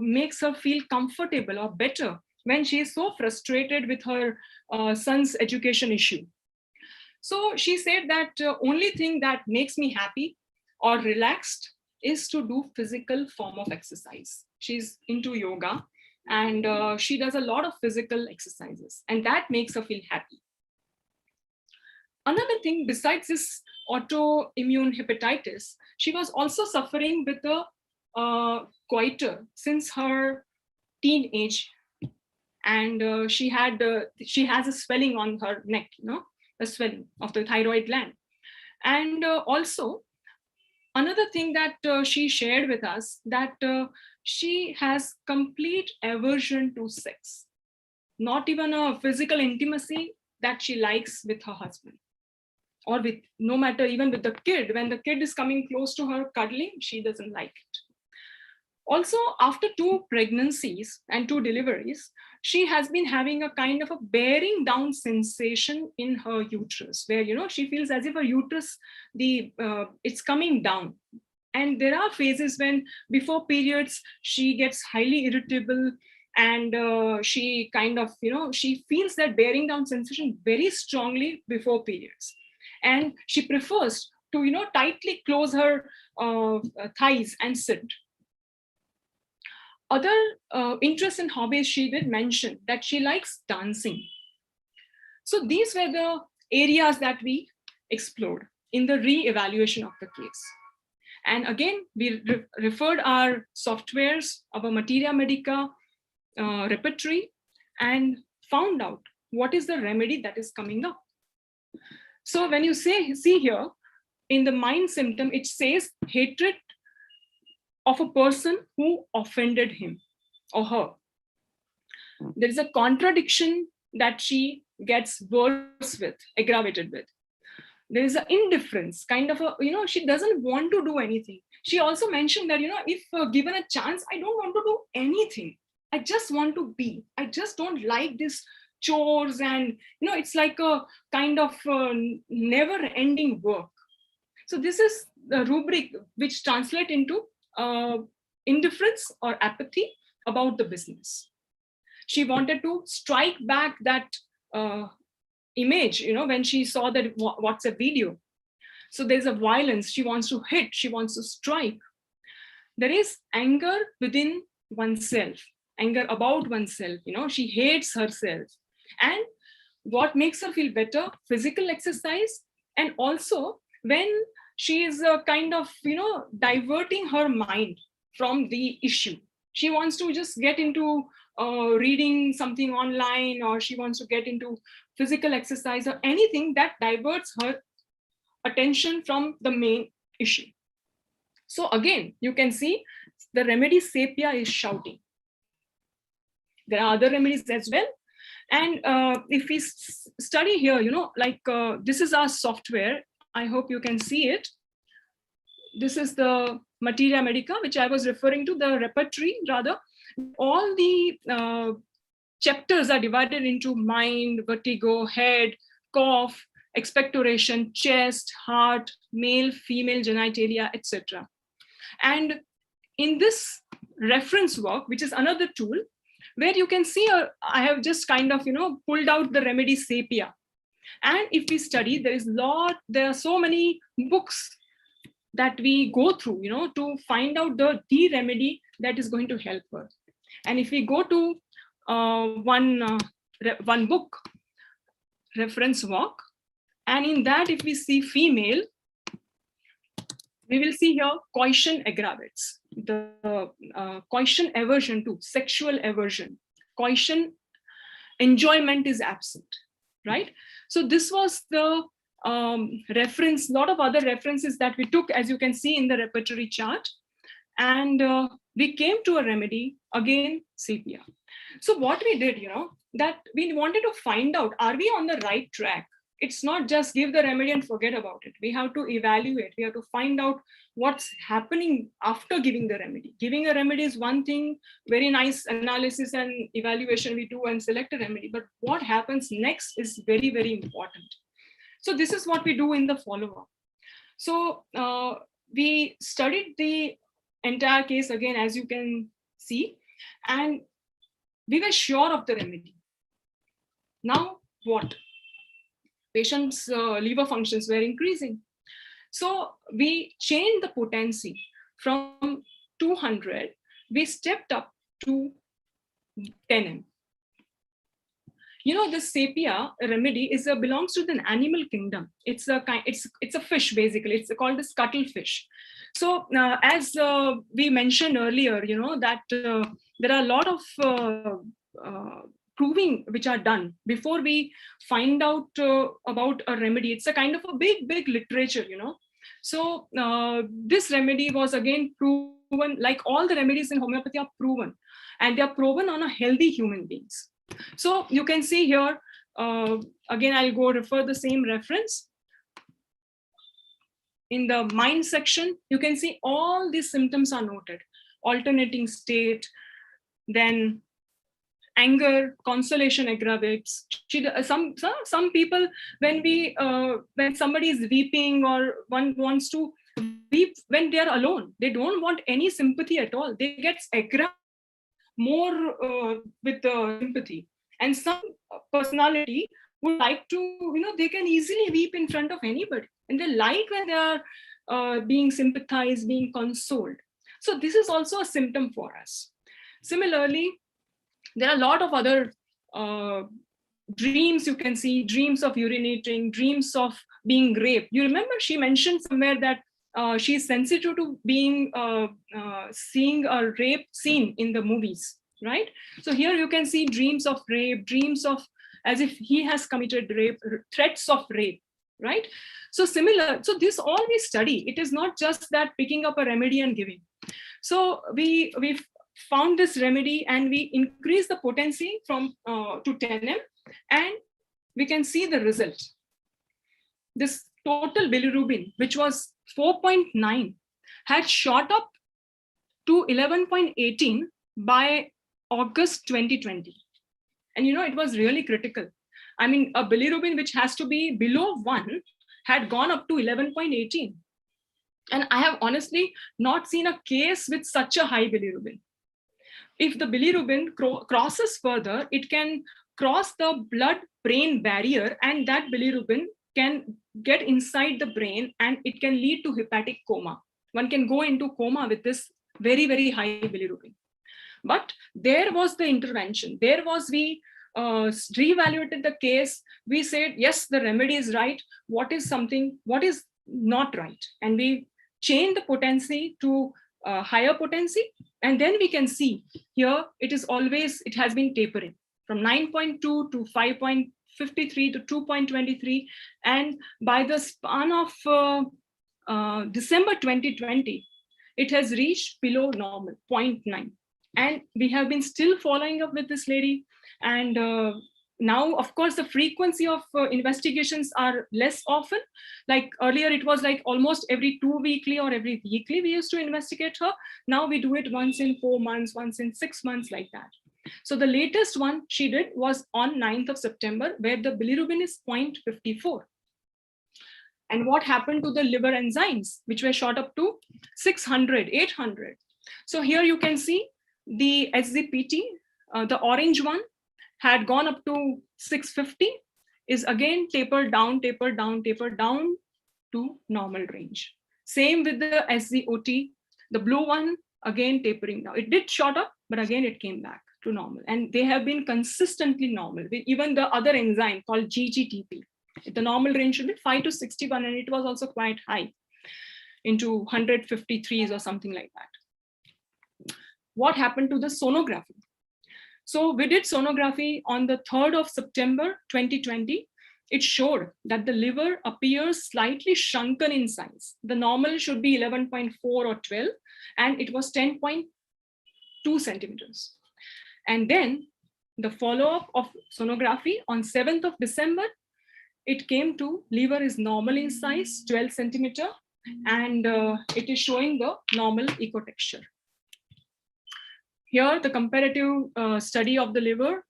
makes her feel comfortable or better when she is so frustrated with her son's education issue. So she said that only thing that makes me happy or relaxed is to do physical form of exercise. She's into yoga, and she does a lot of physical exercises, and that makes her feel happy. Another thing, besides this autoimmune hepatitis, she was also suffering with a goiter since her teenage, and she has a swelling on her neck, a swelling of the thyroid gland. And also another thing that she shared with us, that she has complete aversion to sex, not even a physical intimacy that she likes with her husband, or with, no matter, even with the kid. When the kid is coming close to her cuddling, she doesn't like it. Also, after 2 pregnancies and 2 deliveries, she has been having a kind of a bearing down sensation in her uterus, where she feels as if her uterus, it's coming down. And there are phases when before periods she gets highly irritable, and she kind of she feels that bearing down sensation very strongly before periods, and she prefers to tightly close her thighs and sit. Other interests and hobbies, she did mention that she likes dancing. So these were the areas that we explored in the re-evaluation of the case. And again, we referred our softwares, our materia medica repertory, and found out what is the remedy that is coming up. So when you see here in the mind symptom, it says hatred of a person who offended him or her. There is a contradiction that she gets worse with, aggravated with. There is an indifference, kind of she doesn't want to do anything. She also mentioned that, if given a chance, I don't want to do anything. I just want to be. I just don't like this chores, and, it's like a kind of never-ending work. So this is the rubric which translates into indifference or apathy about the business. She wanted to strike back that image, when she saw that WhatsApp video. So there's a violence. She wants to hit, she wants to strike. There is anger within oneself, anger about oneself. She hates herself. And what makes her feel better? Physical exercise, and also when she is kind of diverting her mind from the issue. She wants to just get into reading something online, or she wants to get into physical exercise, or anything that diverts her attention from the main issue. So again, you can see the remedy sepia is shouting. There are other remedies as well. And if we study here, this is our software. I hope you can see it. This is the materia medica, which I was referring to, the repertory rather. All the chapters are divided into mind, vertigo, head, cough, expectoration, chest, heart, male, female genitalia, etc. And in this reference work, which is another tool, where you can see, I have just kind of pulled out the remedy sepia. And if we study, there are so many books that we go through, to find out the remedy that is going to help her. And if we go to one book, reference work, and in that, if we see female, we will see here coition aggravates, the coition aversion to sexual aversion, coition enjoyment is absent, right? So this was the reference, a lot of other references that we took, as you can see in the repertory chart. And we came to a remedy, again, sepia. So what we did, that we wanted to find out, are we on the right track? It's not just give the remedy and forget about it. We have to evaluate. We have to find out what's happening after giving the remedy. Giving a remedy is one thing, very nice analysis and evaluation we do and select a remedy. But what happens next is very, very important. So this is what we do in the follow-up. So we studied the entire case again, as you can see, and we were sure of the remedy. Now what? Patient's liver functions were increasing. So we changed the potency from 200, we stepped up to 10 m. You know, the sepia remedy belongs to the animal kingdom. It's a fish, basically. It's called the cuttlefish. So as we mentioned earlier, you know, that there are a lot of proving which are done before we find out about a remedy. It's a kind of a big literature, you know. So this remedy was again proven, like all the remedies in homeopathy are proven, and they are proven on a healthy human beings. So you can see here, again, I'll go refer the same reference. In the mind section, you can see all these symptoms are noted. Alternating state, then anger, consolation aggravates. Some people, when somebody is weeping or one wants to weep when they are alone, they don't want any sympathy at all. They get aggravated more with sympathy. And some personality would like to, you know, they can easily weep in front of anybody. And they like when they are being sympathized, being consoled. So this is also a symptom for us. Similarly, there are a lot of other dreams you can see, dreams of urinating, dreams of being raped. You remember she mentioned somewhere that she's sensitive to being seeing a rape scene in the movies, right? So here you can see dreams of rape, dreams of as if he has committed rape, threats of rape, right? So similar, so this all we study. It is not just that picking up a remedy and giving. So we found this remedy and we increase the potency from to 10 m, and we can see the result. This total bilirubin, which was 4.9, had shot up to 11.18 by August 2020. And you know, it was really critical. I mean, a bilirubin which has to be below 1 had gone up to 11.18. And I have honestly not seen a case with such a high bilirubin. If the bilirubin crosses further, it can cross the blood-brain barrier, and that bilirubin can get inside the brain and it can lead to hepatic coma. One can go into coma with this very, very high bilirubin. But there was the intervention. There was, we reevaluated the case. We said, yes, the remedy is right. What is not right? And we changed the potency to higher potency. And then we can see here, it has been tapering from 9.2 to 5.53 to 2.23. And by the span of December 2020, it has reached below normal, 0.9. And we have been still following up with this lady. And now, of course, the frequency of investigations are less often. Like earlier, it was like almost every 2 weekly or every weekly we used to investigate her. Now we do it once in 4 months, once in 6 months, like that. So the latest one she did was on 9th of September, where the bilirubin is 0.54. And what happened to the liver enzymes, which were shot up to 600, 800. So here you can see the SZPT, the orange one, had gone up to 650, is again tapered down to normal range. Same with the SZOT, the blue one, again tapering down. It did shot up, but again it came back to normal. And they have been consistently normal. Even the other enzyme called GGTP, the normal range should be 5 to 61, and it was also quite high, into 153s or something like that. What happened to the sonography? So we did sonography on the 3rd of September 2020. It showed that the liver appears slightly shrunken in size. The normal should be 11.4 or 12, and it was 10.2 centimeters. And then the follow-up of sonography on 7th of December, it came to liver is normal in size, 12 centimeter, and it is showing the normal ecotexture. Here, the comparative study of the liver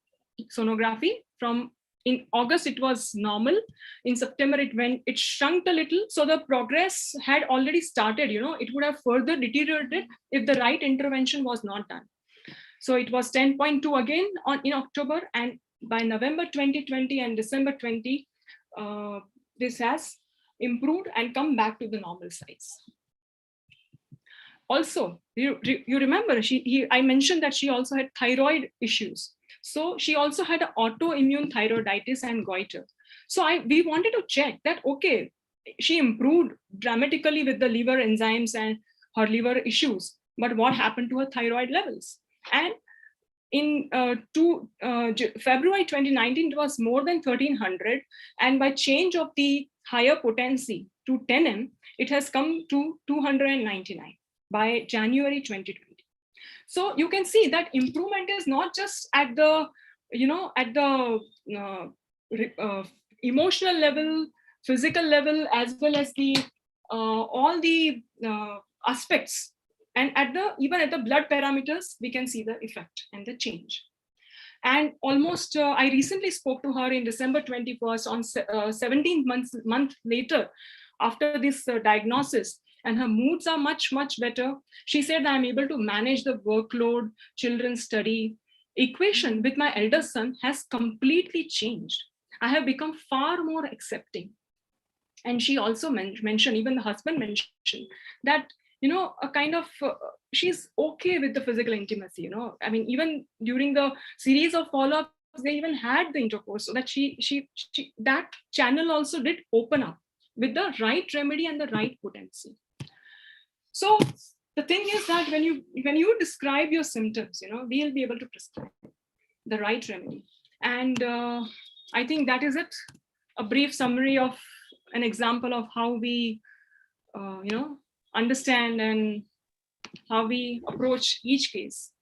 sonography from in August, it was normal. In September, it shrunk a little. So the progress had already started, you know, it would have further deteriorated if the right intervention was not done. So it was 10.2 again in October, and by November 2020 and December 20, this has improved and come back to the normal size. Also, you remember I mentioned that she also had thyroid issues. So she also had an autoimmune thyroiditis and goiter. So we wanted to check that, okay, she improved dramatically with the liver enzymes and her liver issues, but what happened to her thyroid levels? And in February 2019, it was more than 1300. And by change of the higher potency to 10M, it has come to 299 by January 2020. So you can see that improvement is not just at the, emotional level, physical level, as well as the all the aspects. And even at the blood parameters, we can see the effect and the change. And almost, I recently spoke to her in December 21st, on 17th month later, after this diagnosis, and her moods are much, much better. She said, I'm able to manage the workload, children's study. Equation with my eldest son has completely changed. I have become far more accepting. And she also mentioned, even the husband mentioned, that, a kind of, she's okay with the physical intimacy, I mean, even during the series of follow-ups, they even had the intercourse, so that she that channel also did open up with the right remedy and the right potency. So the thing is that when you describe your symptoms, we'll be able to prescribe the right remedy. And I think that is it, a brief summary of an example of how we, understand and how we approach each case.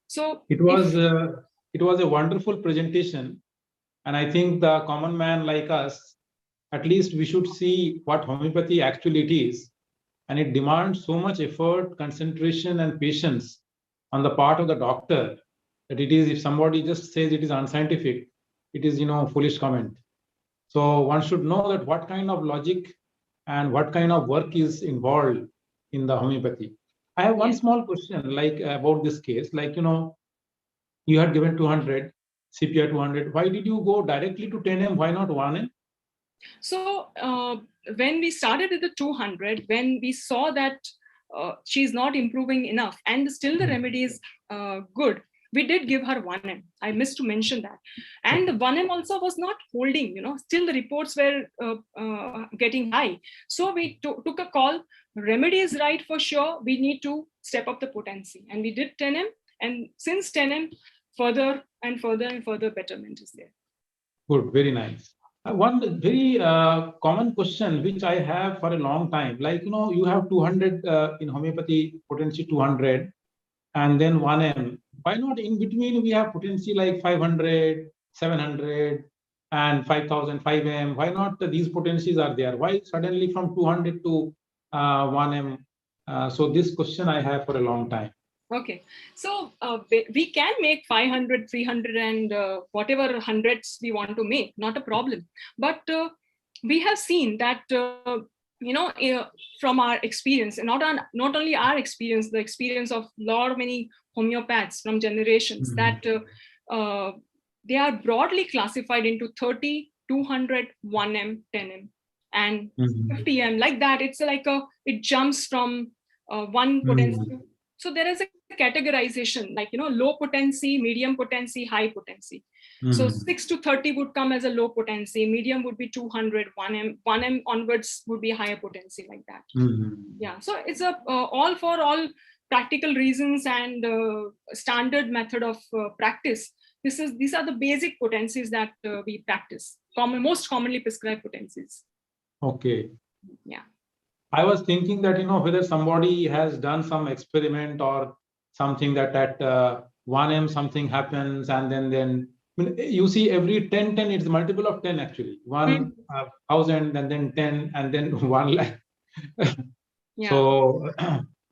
So it was a wonderful presentation, and I think the common man like us, at least we should see what homeopathy actually it is, and it demands so much effort, concentration, and patience on the part of the doctor that it is, if somebody just says it is unscientific, it is foolish comment. So one should know that what kind of logic and what kind of work is involved in the homeopathy. I have one small question, like about this case, like, you had given 200, CPR 200. Why did you go directly to 10M? Why not 1M? So when we started with the 200, when we saw that she's not improving enough and still the remedy is good, we did give her 1M. I missed to mention that. And the 1M also was not holding, still the reports were getting high. So we took a call, remedy is right for sure, we need to step up the potency. And we did 10M, and since 10M, further and further and further betterment is there. Good, very nice. One very common question which I have for a long time, like, you have 200 in homeopathy, potency 200, and then 1M. Why not in between we have potency like 500, 700, and 5000, 5M? Why not these potencies are there? Why suddenly from 200 to 1M? So this question I have for a long time. Okay, so we can make 500, 300, and whatever hundreds we want to make, not a problem. But we have seen that, from our experience, and not only our experience, the experience of many homeopaths from generations, that they are broadly classified into 30, 200, 1M, 10M, and 50M, like that. It's like it jumps from one potency. So there is a categorization, like, low potency, medium potency, high potency. So 6 to 30 would come as a low potency, medium would be 200, 1M onwards would be higher potency, like that. Yeah, so it's a all for all practical reasons and standard method of practice. These are the basic potencies that we practice, most commonly prescribed potencies. Okay. Yeah. I was thinking that, whether somebody has done some experiment or something that at 1M something happens, and then I mean, you see every 10, it's multiple of 10 actually. 1,000 and then 10 and then 1 lakh. Yeah. So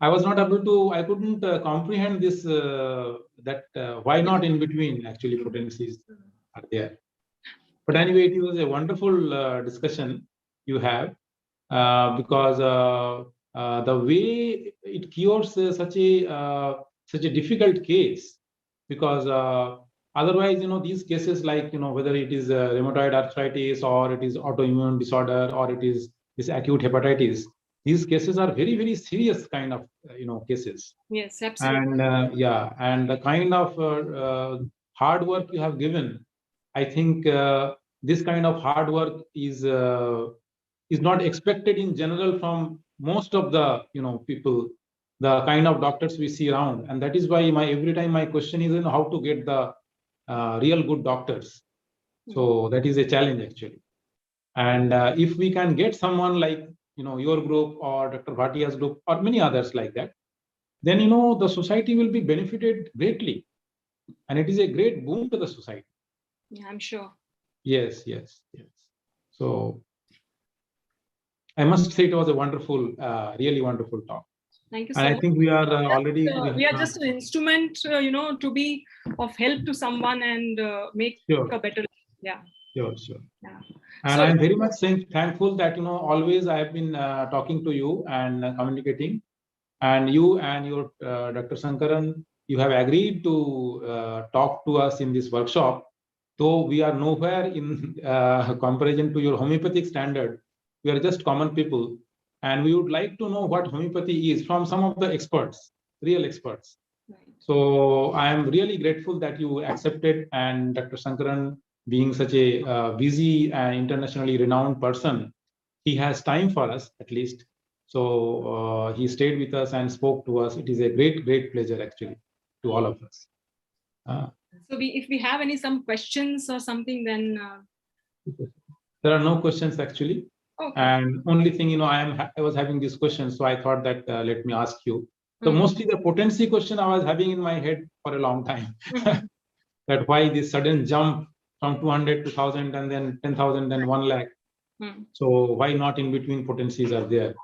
I was not able to, I couldn't comprehend this, why not in between actually potencies are there. But anyway, it was a wonderful discussion you have. Because the way it cures such a difficult case, because otherwise, these cases like, whether it is rheumatoid arthritis or it is autoimmune disorder or it is this acute hepatitis, these cases are very, very serious kind of, cases. Yes, absolutely. And and the kind of hard work you have given, I think this kind of hard work is not expected in general from most of the people, the kind of doctors we see around, and that is why every time my question is how to get the real good doctors. So that is a challenge actually. And if we can get someone like your group or Dr. Bhatia's group or many others like that, then the society will be benefited greatly, and it is a great boon to the society. Yeah, I'm sure. Yes. So I must say it was a wonderful, really wonderful talk. Thank you so And much. I think we are already. We are just an instrument, to be of help to someone and make Sure. a better. Yeah. Sure. Yeah. And So, I'm very much thankful that always I have been talking to you and communicating, and you and your Dr. Sankaran, you have agreed to talk to us in this workshop. Though we are nowhere in comparison to your homeopathic standard, we are just common people, and we would like to know what homeopathy is from some of the experts, real experts. right. So I am really grateful that you accepted, and Dr. Sankaran, being such a busy and internationally renowned person, he has time for us at least. So he stayed with us and spoke to us. It is a great, great pleasure actually to all of us. So if we have some questions or something, then there are no questions actually. okay. And only thing, I was having this question, so I thought that let me ask you. So mostly the potency question I was having in my head for a long time. That why this sudden jump from 200 to 1,000 and then 10,000 and 1 lakh. So why not in between potencies are there?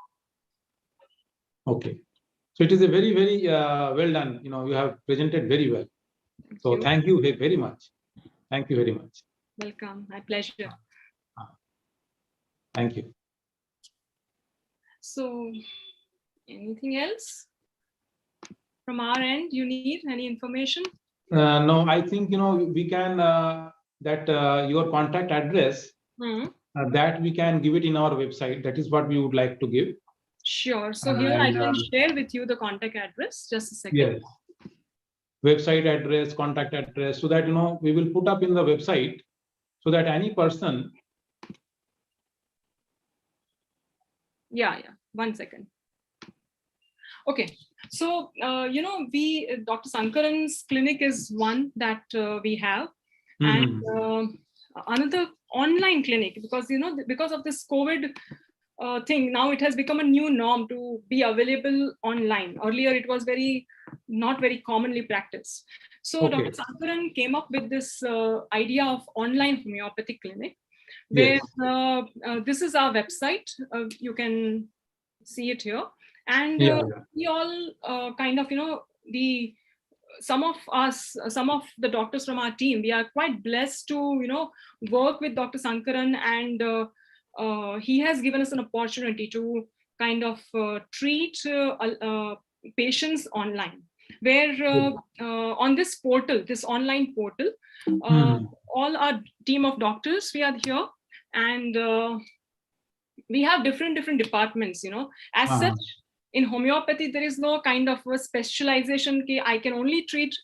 Okay. So it is a very, very well done. You have presented very well. So thank you very much. Thank you very much. Welcome. My pleasure. Thank you. So anything else from our end? You need any information? No, I think, we can, that your contact address, that we can give it in our website. That is what we would like to give. Sure. So here I can share with you the contact address. Just a second. Yes. Website address, contact address, so that, we will put up in the website so that any person. Yeah. 1 second. Okay. So, Dr. Sankaran's clinic is one that we have. And another online clinic, because, because of this COVID thing, now it has become a new norm to be available online. Earlier, it was not very commonly practiced. So Dr. Sankaran came up with this idea of online homeopathic clinic, where this is our website. You can see it here. And we all kind of, some of the doctors from our team, we are quite blessed to, work with Dr. Sankaran, and he has given us an opportunity to kind of treat patients online, where on this portal, this online portal, all our team of doctors, we are here, and we have different departments, as such. In homeopathy, there is no kind of a specialization. I can only treat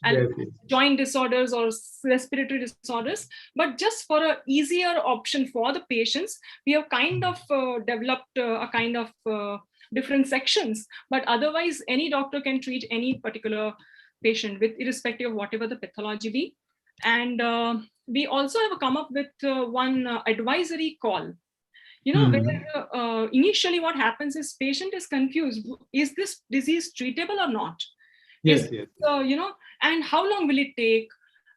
joint disorders or respiratory disorders, but just for an easier option for the patients, we have kind of developed a kind of different sections. But otherwise, any doctor can treat any particular patient with irrespective of whatever the pathology be. And we also have come up with one advisory call. Where initially what happens is patient is confused. Is this disease treatable or not? Yes. And how long will it take?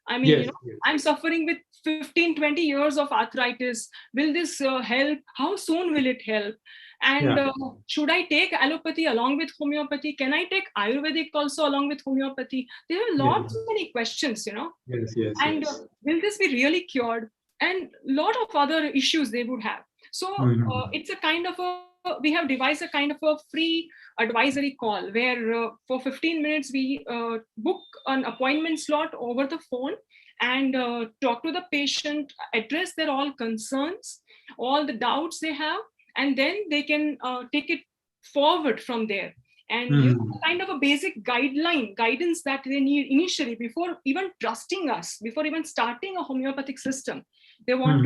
I mean, I'm suffering with 15-20 years of arthritis. Will this help? How soon will it help? And should I take allopathy along with homeopathy? Can I take Ayurvedic also along with homeopathy? There are lots of many questions, And will this be really cured? And a lot of other issues they would have. So it's a kind of we have devised a kind of a free advisory call where for 15 minutes we book an appointment slot over the phone and talk to the patient, address their all concerns, all the doubts they have, and then they can take it forward from there. And you know, kind of a basic guidance that they need initially before even trusting us, before even starting a homeopathic system. They want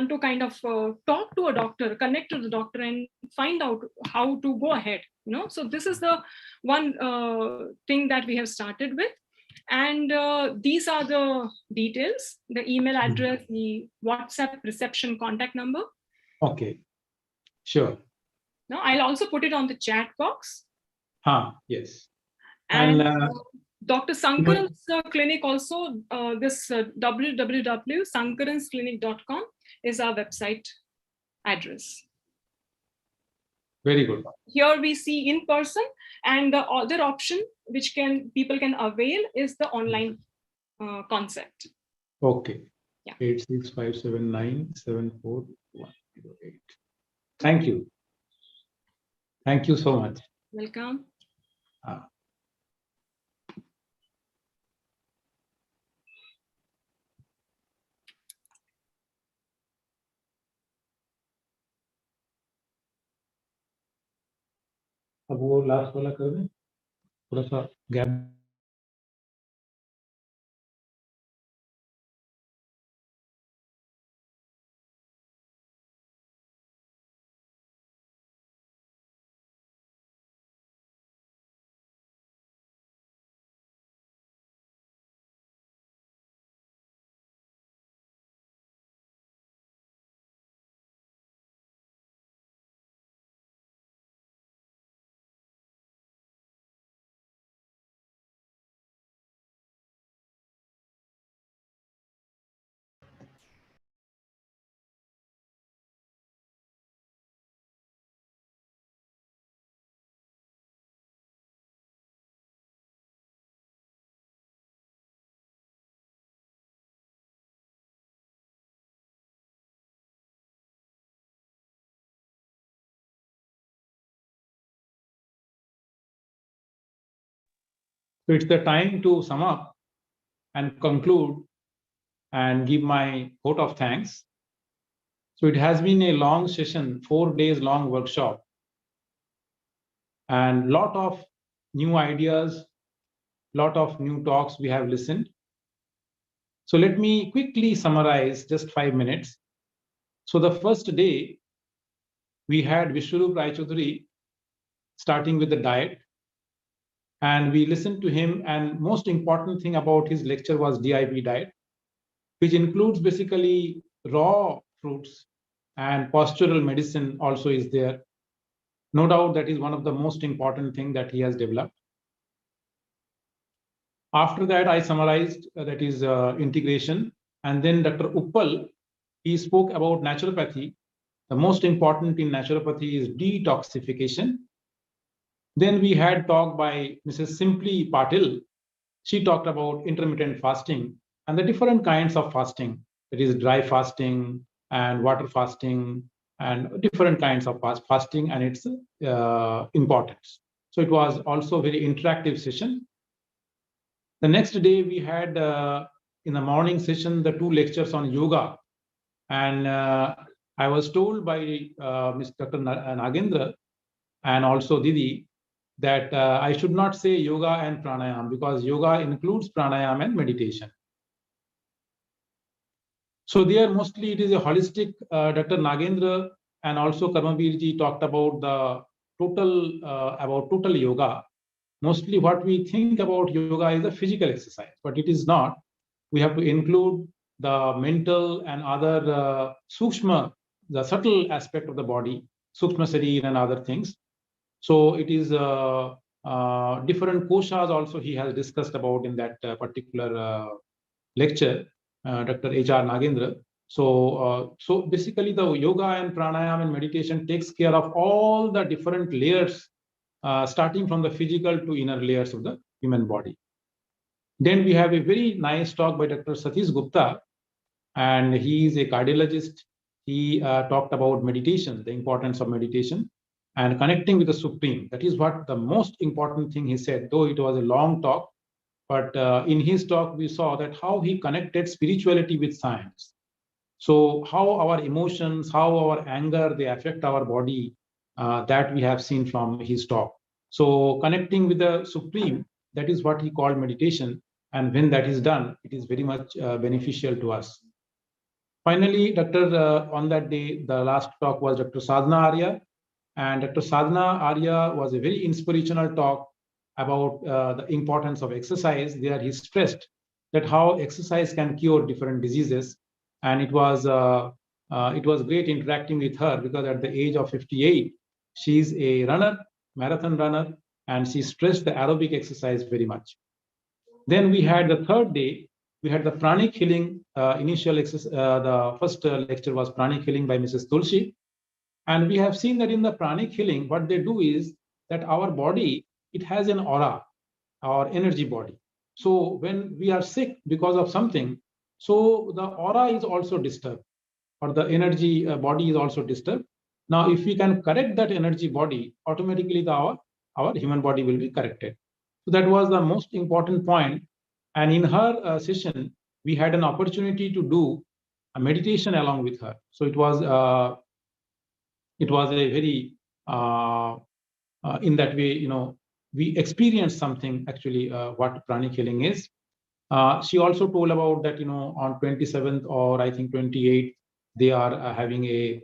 to kind of talk to a doctor, connect to the doctor, and find out how to go ahead. You know, so this is the one thing that we have started with. And these are the details: the email address, the WhatsApp reception contact number. Okay, sure. Now I'll also put it on the chat box. Yes. And Dr. Sankaran's clinic also, this www.sankaransclinic.com is our website address. Very good. Here we see in person, and the other option which people can avail is the online concept. Okay. Yeah. 86579741108. Thank you. Thank you so much. Welcome. अब वो last वाला कर दें, थोड़ा सा gap. So it's the time to sum up and conclude and give my vote of thanks. So it has been a long session, 4 days long workshop, and lot of new ideas, lot of new talks we have listened. So let me quickly summarize, just 5 minutes. So the first day, we had Vishwarup Rai Chaudhary starting with the diet, and we listened to him, and most important thing about his lecture was DIP diet, which includes basically raw fruits, and postural medicine also is there. No doubt that is one of the most important thing that he has developed. After that, I summarized that is integration, and then Dr. Uppal, he spoke about naturopathy. The most important in naturopathy is detoxification. Then we had talk by Mrs. Simply Patil. She talked about intermittent fasting and the different kinds of fasting. That is dry fasting and water fasting and different kinds of fasting and its importance. So it was also a very interactive session. The next day we had in the morning session the 2 lectures on yoga, and I was told by Mr. Dr. Nagendra and also Didi that I should not say yoga and pranayam, because yoga includes pranayam and meditation. So there mostly it is a holistic. Dr. Nagendra and also Karmabirji talked about the total yoga. Mostly what we think about yoga is a physical exercise, but it is not. We have to include the mental and other sukshma, the subtle aspect of the body, sukshma sarir and other things. So it is different koshas also he has discussed about in that particular lecture, Dr. H.R. Nagendra. So basically the yoga and pranayam and meditation takes care of all the different layers, starting from the physical to inner layers of the human body. Then we have a very nice talk by Dr. Satish Gupta, and he is a cardiologist. He talked about meditation, the importance of meditation and connecting with the Supreme. That is what the most important thing he said, though it was a long talk. But in his talk, we saw that how he connected spirituality with science. So how our emotions, how our anger, they affect our body, that we have seen from his talk. So connecting with the Supreme, that is what he called meditation. And when that is done, it is very much beneficial to us. Finally, on that day, the last talk was Dr. Sadhana Arya. And Dr. Sadhana Arya was a very inspirational talk about the importance of exercise. There he stressed that how exercise can cure different diseases. And it was great interacting with her, because at the age of 58, she's a runner, marathon runner, and she stressed the aerobic exercise very much. Then we had the third day, we had the Pranic Healing initial exercise. The first lecture was Pranic Healing by Mrs. Tulsi. And we have seen that in the Pranic Healing, what they do is that our body, it has an aura, our energy body. So when we are sick because of something, so the aura is also disturbed, or the energy body is also disturbed. Now, if we can correct that energy body, automatically our human body will be corrected. So that was the most important point. And in her session, we had an opportunity to do a meditation along with her. So it was a very, in that way, we experienced something actually what Pranic Healing is. She also told about that, on 27th or I think 28th, they are having a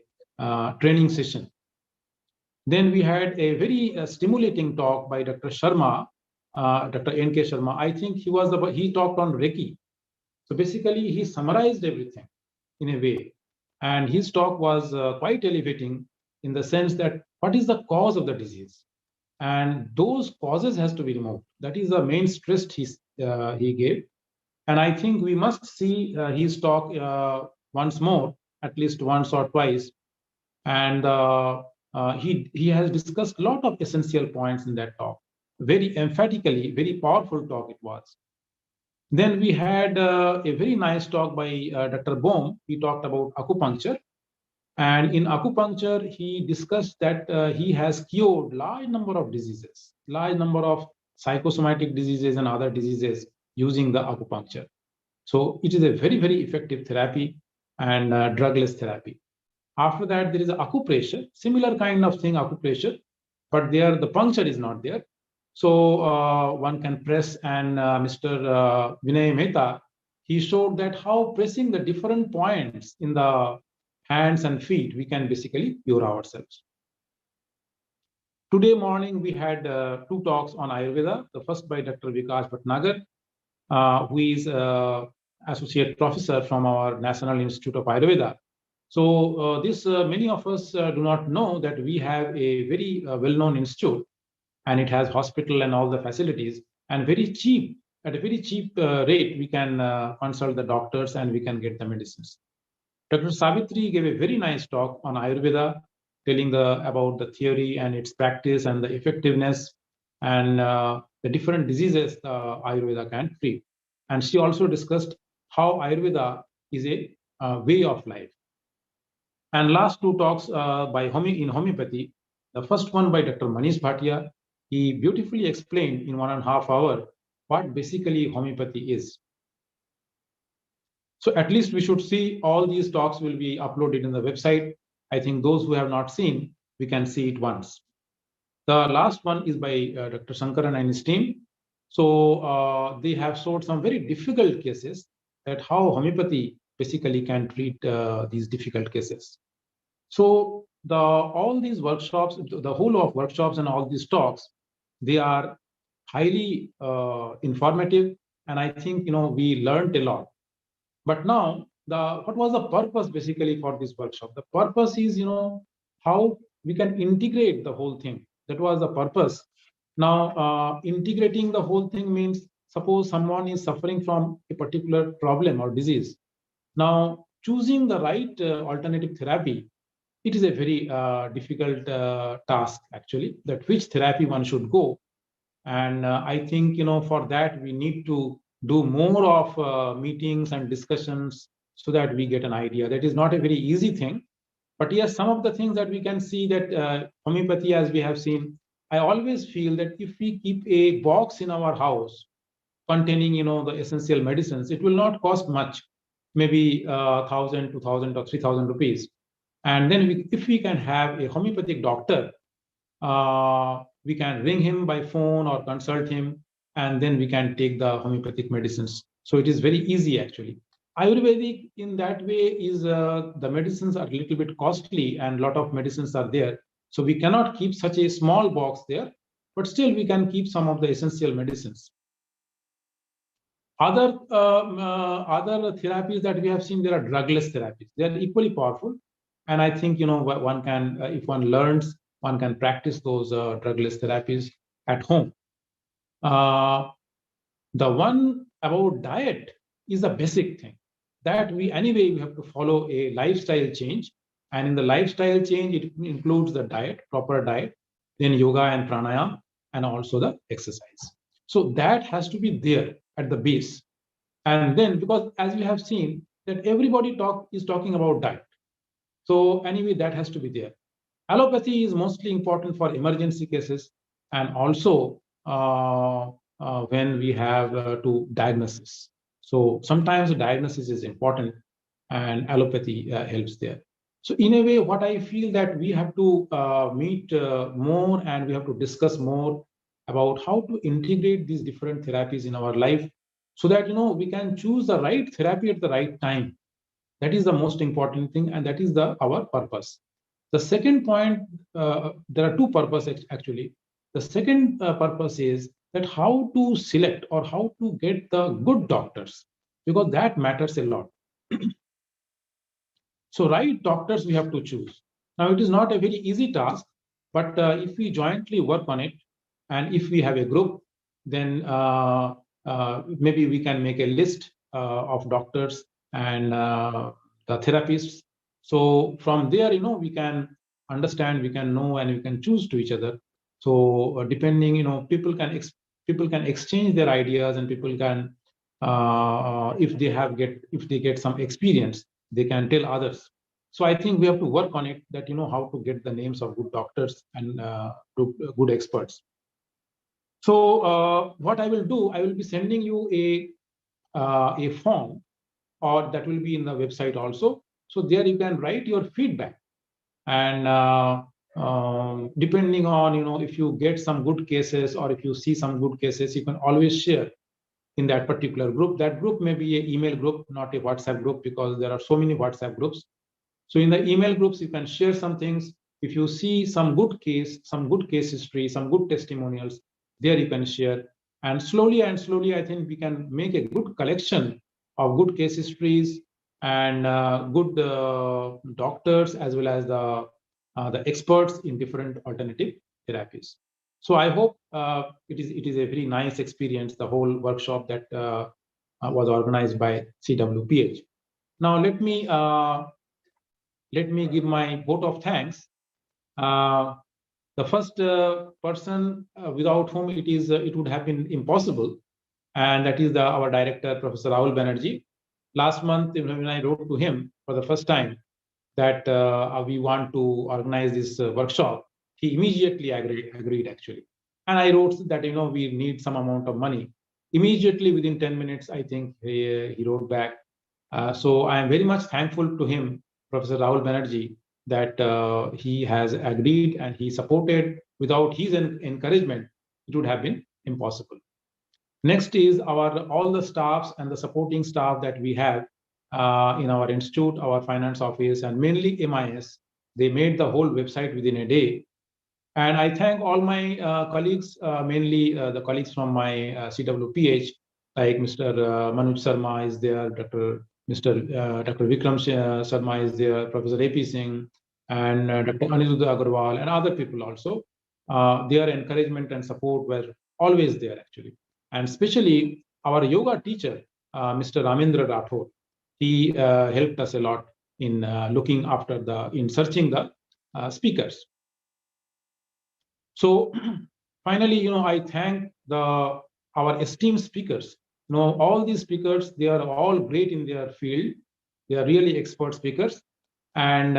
training session. Then we had a very stimulating talk by Dr. Sharma, Dr. N.K. Sharma. I think he talked on Reiki. So basically, he summarized everything in a way. And his talk was quite elevating in the sense that what is the cause of the disease? And those causes has to be removed. That is the main stress he gave. And I think we must see his talk once more, at least once or twice. And he has discussed a lot of essential points in that talk. Very emphatically, very powerful talk it was. Then we had a very nice talk by Dr. Bohm. He talked about acupuncture. And in acupuncture, he discussed that he has cured large number of diseases, large number of psychosomatic diseases and other diseases using the acupuncture. So it is a very, very effective therapy and drugless therapy. After that, there is acupressure, similar kind of thing, acupressure, but there the puncture is not there. So one can press, and Mr. Vinay Mehta, he showed that how pressing the different points in the hands and feet, we can basically cure ourselves. Today morning, we had two talks on Ayurveda. The first by Dr. Vikash Patnagar, who is associate professor from our National Institute of Ayurveda. So many of us do not know that we have a very well-known institute, and it has hospital and all the facilities, and very cheap, at a very cheap rate, we can consult the doctors and we can get the medicines. Dr. Savitri gave a very nice talk on Ayurveda, telling about the theory and its practice and the effectiveness and the different diseases Ayurveda can treat. And she also discussed how Ayurveda is a way of life. And last two talks in homeopathy, the first one by Dr. Manish Bhatia, he beautifully explained in 1.5 hours what basically homeopathy is. So at least we should see all these talks will be uploaded in the website. I think those who have not seen, we can see it once. The last one is by Dr. Sankaran and his team. So they have showed some very difficult cases, that how homeopathy basically can treat these difficult cases. So all these workshops, the whole of workshops and all these talks, they are highly informative, and I think we learned a lot. But now, what was the purpose basically for this workshop? The purpose is how we can integrate the whole thing. That was the purpose. Now, integrating the whole thing means, suppose someone is suffering from a particular problem or disease. Now, choosing the right alternative therapy, it is a very difficult task actually, that which therapy one should go. And I think for that we need to do more of meetings and discussions so that we get an idea. That is not a very easy thing, but yes, some of the things that we can see that homeopathy, as we have seen, I always feel that if we keep a box in our house containing the essential medicines, it will not cost much, maybe 1,000, 2,000 or 3,000 rupees. And then if we can have a homeopathic doctor we can ring him by phone or consult him, and then we can take the homeopathic medicines. So it is very easy actually. Ayurvedic in that way is the medicines are a little bit costly and a lot of medicines are there. So we cannot keep such a small box there, but still we can keep some of the essential medicines. Other therapies that we have seen, there are drugless therapies. They are equally powerful. And I think, one can, if one learns, one can practice those drugless therapies at home. The one about diet is a basic thing that we have to follow a lifestyle change. And in the lifestyle change, it includes the diet, proper diet, then yoga and pranayama, and also the exercise. So that has to be there at the base. And then, because as we have seen that everybody is talking about diet. So anyway, that has to be there. Allopathy is mostly important for emergency cases and also when we have to diagnosis. So sometimes the diagnosis is important and allopathy helps there. So in a way, what I feel that we have to meet more and we have to discuss more about how to integrate these different therapies in our life so that, we can choose the right therapy at the right time. That is the most important thing, and that is our purpose. The second point, there are two purposes actually. The second purpose is that how to select or how to get the good doctors, because that matters a lot. So right doctors we have to choose. Now it is not a very easy task, but if we jointly work on it, and if we have a group, then maybe we can make a list of doctors and the therapists. So from there, we can understand, we can know, and we can choose to each other. So depending, people can exchange their ideas, and people can, if they get some experience, they can tell others. So I think we have to work on it, that how to get the names of good doctors and good experts. So what I will do, I will be sending you a form, or that will be in the website also. So there you can write your feedback, and depending on, if you get some good cases or if you see some good cases, you can always share in that particular group. That group may be an email group, not a WhatsApp group, because there are so many WhatsApp groups. So in the email groups, you can share some things. If you see some good case history, some good testimonials, there you can share. And slowly, I think we can make a good collection of good case histories and good doctors, as well as the experts in different alternative therapies. So I hope it is a very nice experience, the whole workshop that was organized by CWPH. Now let me give my vote of thanks. The first person without whom it would have been impossible, and that is our director, Professor Rahul Banerjee. Last month, when I wrote to him for the first time that we want to organize this workshop, he immediately agreed actually. And I wrote that we need some amount of money. Immediately within 10 minutes, I think he wrote back. So I am very much thankful to him, Professor Rahul Banerjee, that he has agreed and he supported. Without his encouragement, it would have been impossible. Next is all the staffs and the supporting staff that we have in our institute, our finance office, and mainly MIS. They made the whole website within a day. And I thank all my colleagues, mainly the colleagues from my CWPH, like Mr. Manoj Sharma is there, Dr. Vikram Sharma is there, Professor A.P. Singh, and Dr. Aniruddha Agarwal, and other people also. Their encouragement and support were always there, actually. And especially our yoga teacher, Mr. Ramendra Rathore, he helped us a lot in looking after in searching the speakers. So finally, I thank our esteemed speakers. All these speakers, they are all great in their field. They are really expert speakers and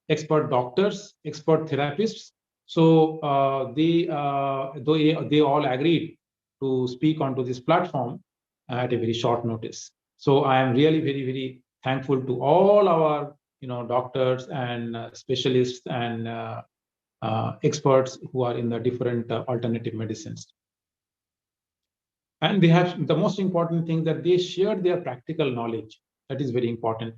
expert doctors, expert therapists. So they all agreed to speak onto this platform at a very short notice. So I am really very, very thankful to all our doctors and specialists and experts who are in the different alternative medicines. And they have the most important thing that they shared their practical knowledge. That is very important.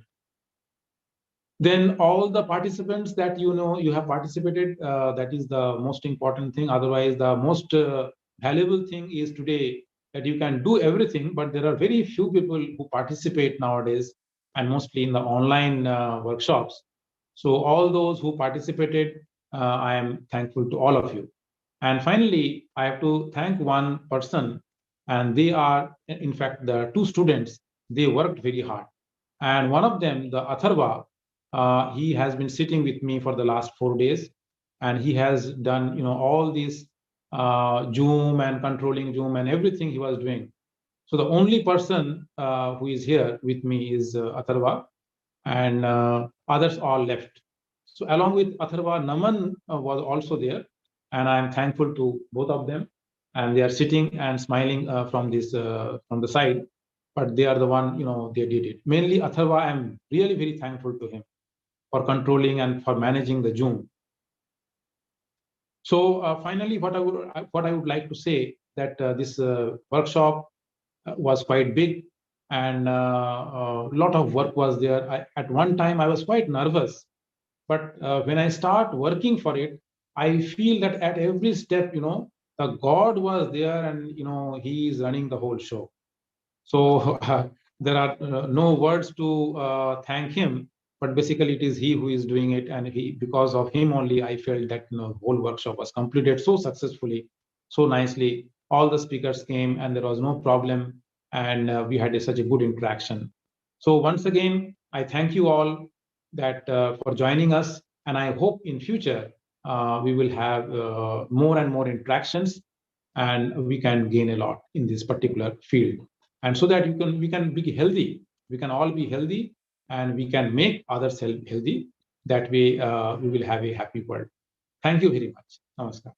Then all the participants that you have participated, that is the most important thing. Otherwise, the most valuable thing is today that you can do everything, but there are very few people who participate nowadays, and mostly in the online workshops. So all those who participated, I am thankful to all of you. And finally, I have to thank one person, and they are, in fact, the two students. They worked very hard. And one of them, the Atharva, he has been sitting with me for the last 4 days, and he has done all these Zoom and controlling Zoom and everything he was doing. So the only person who is here with me is Atharva, and others all left. So along with Atharva, Naman was also there, and I am thankful to both of them. And they are sitting and smiling from the side, but they are the one, they did it. Mainly Atharva, I am really very thankful to him for controlling and for managing the Zoom. So finally, what I would like to say that this workshop was quite big, and a lot of work was there. At one time, I was quite nervous, but when I start working for it, I feel that at every step, the God was there, and He is running the whole show. So there are no words to thank Him, but basically it is He who is doing it, and because of Him only, I felt that the whole workshop was completed so successfully, so nicely. All the speakers came, and there was no problem, and we had such a good interaction. So once again, I thank you all that for joining us, and I hope in future we will have more and more interactions, and we can gain a lot in this particular field. And so that we can be healthy, we can all be healthy, and we can make others healthy. That way we will have a happy world. Thank you very much. Namaskar.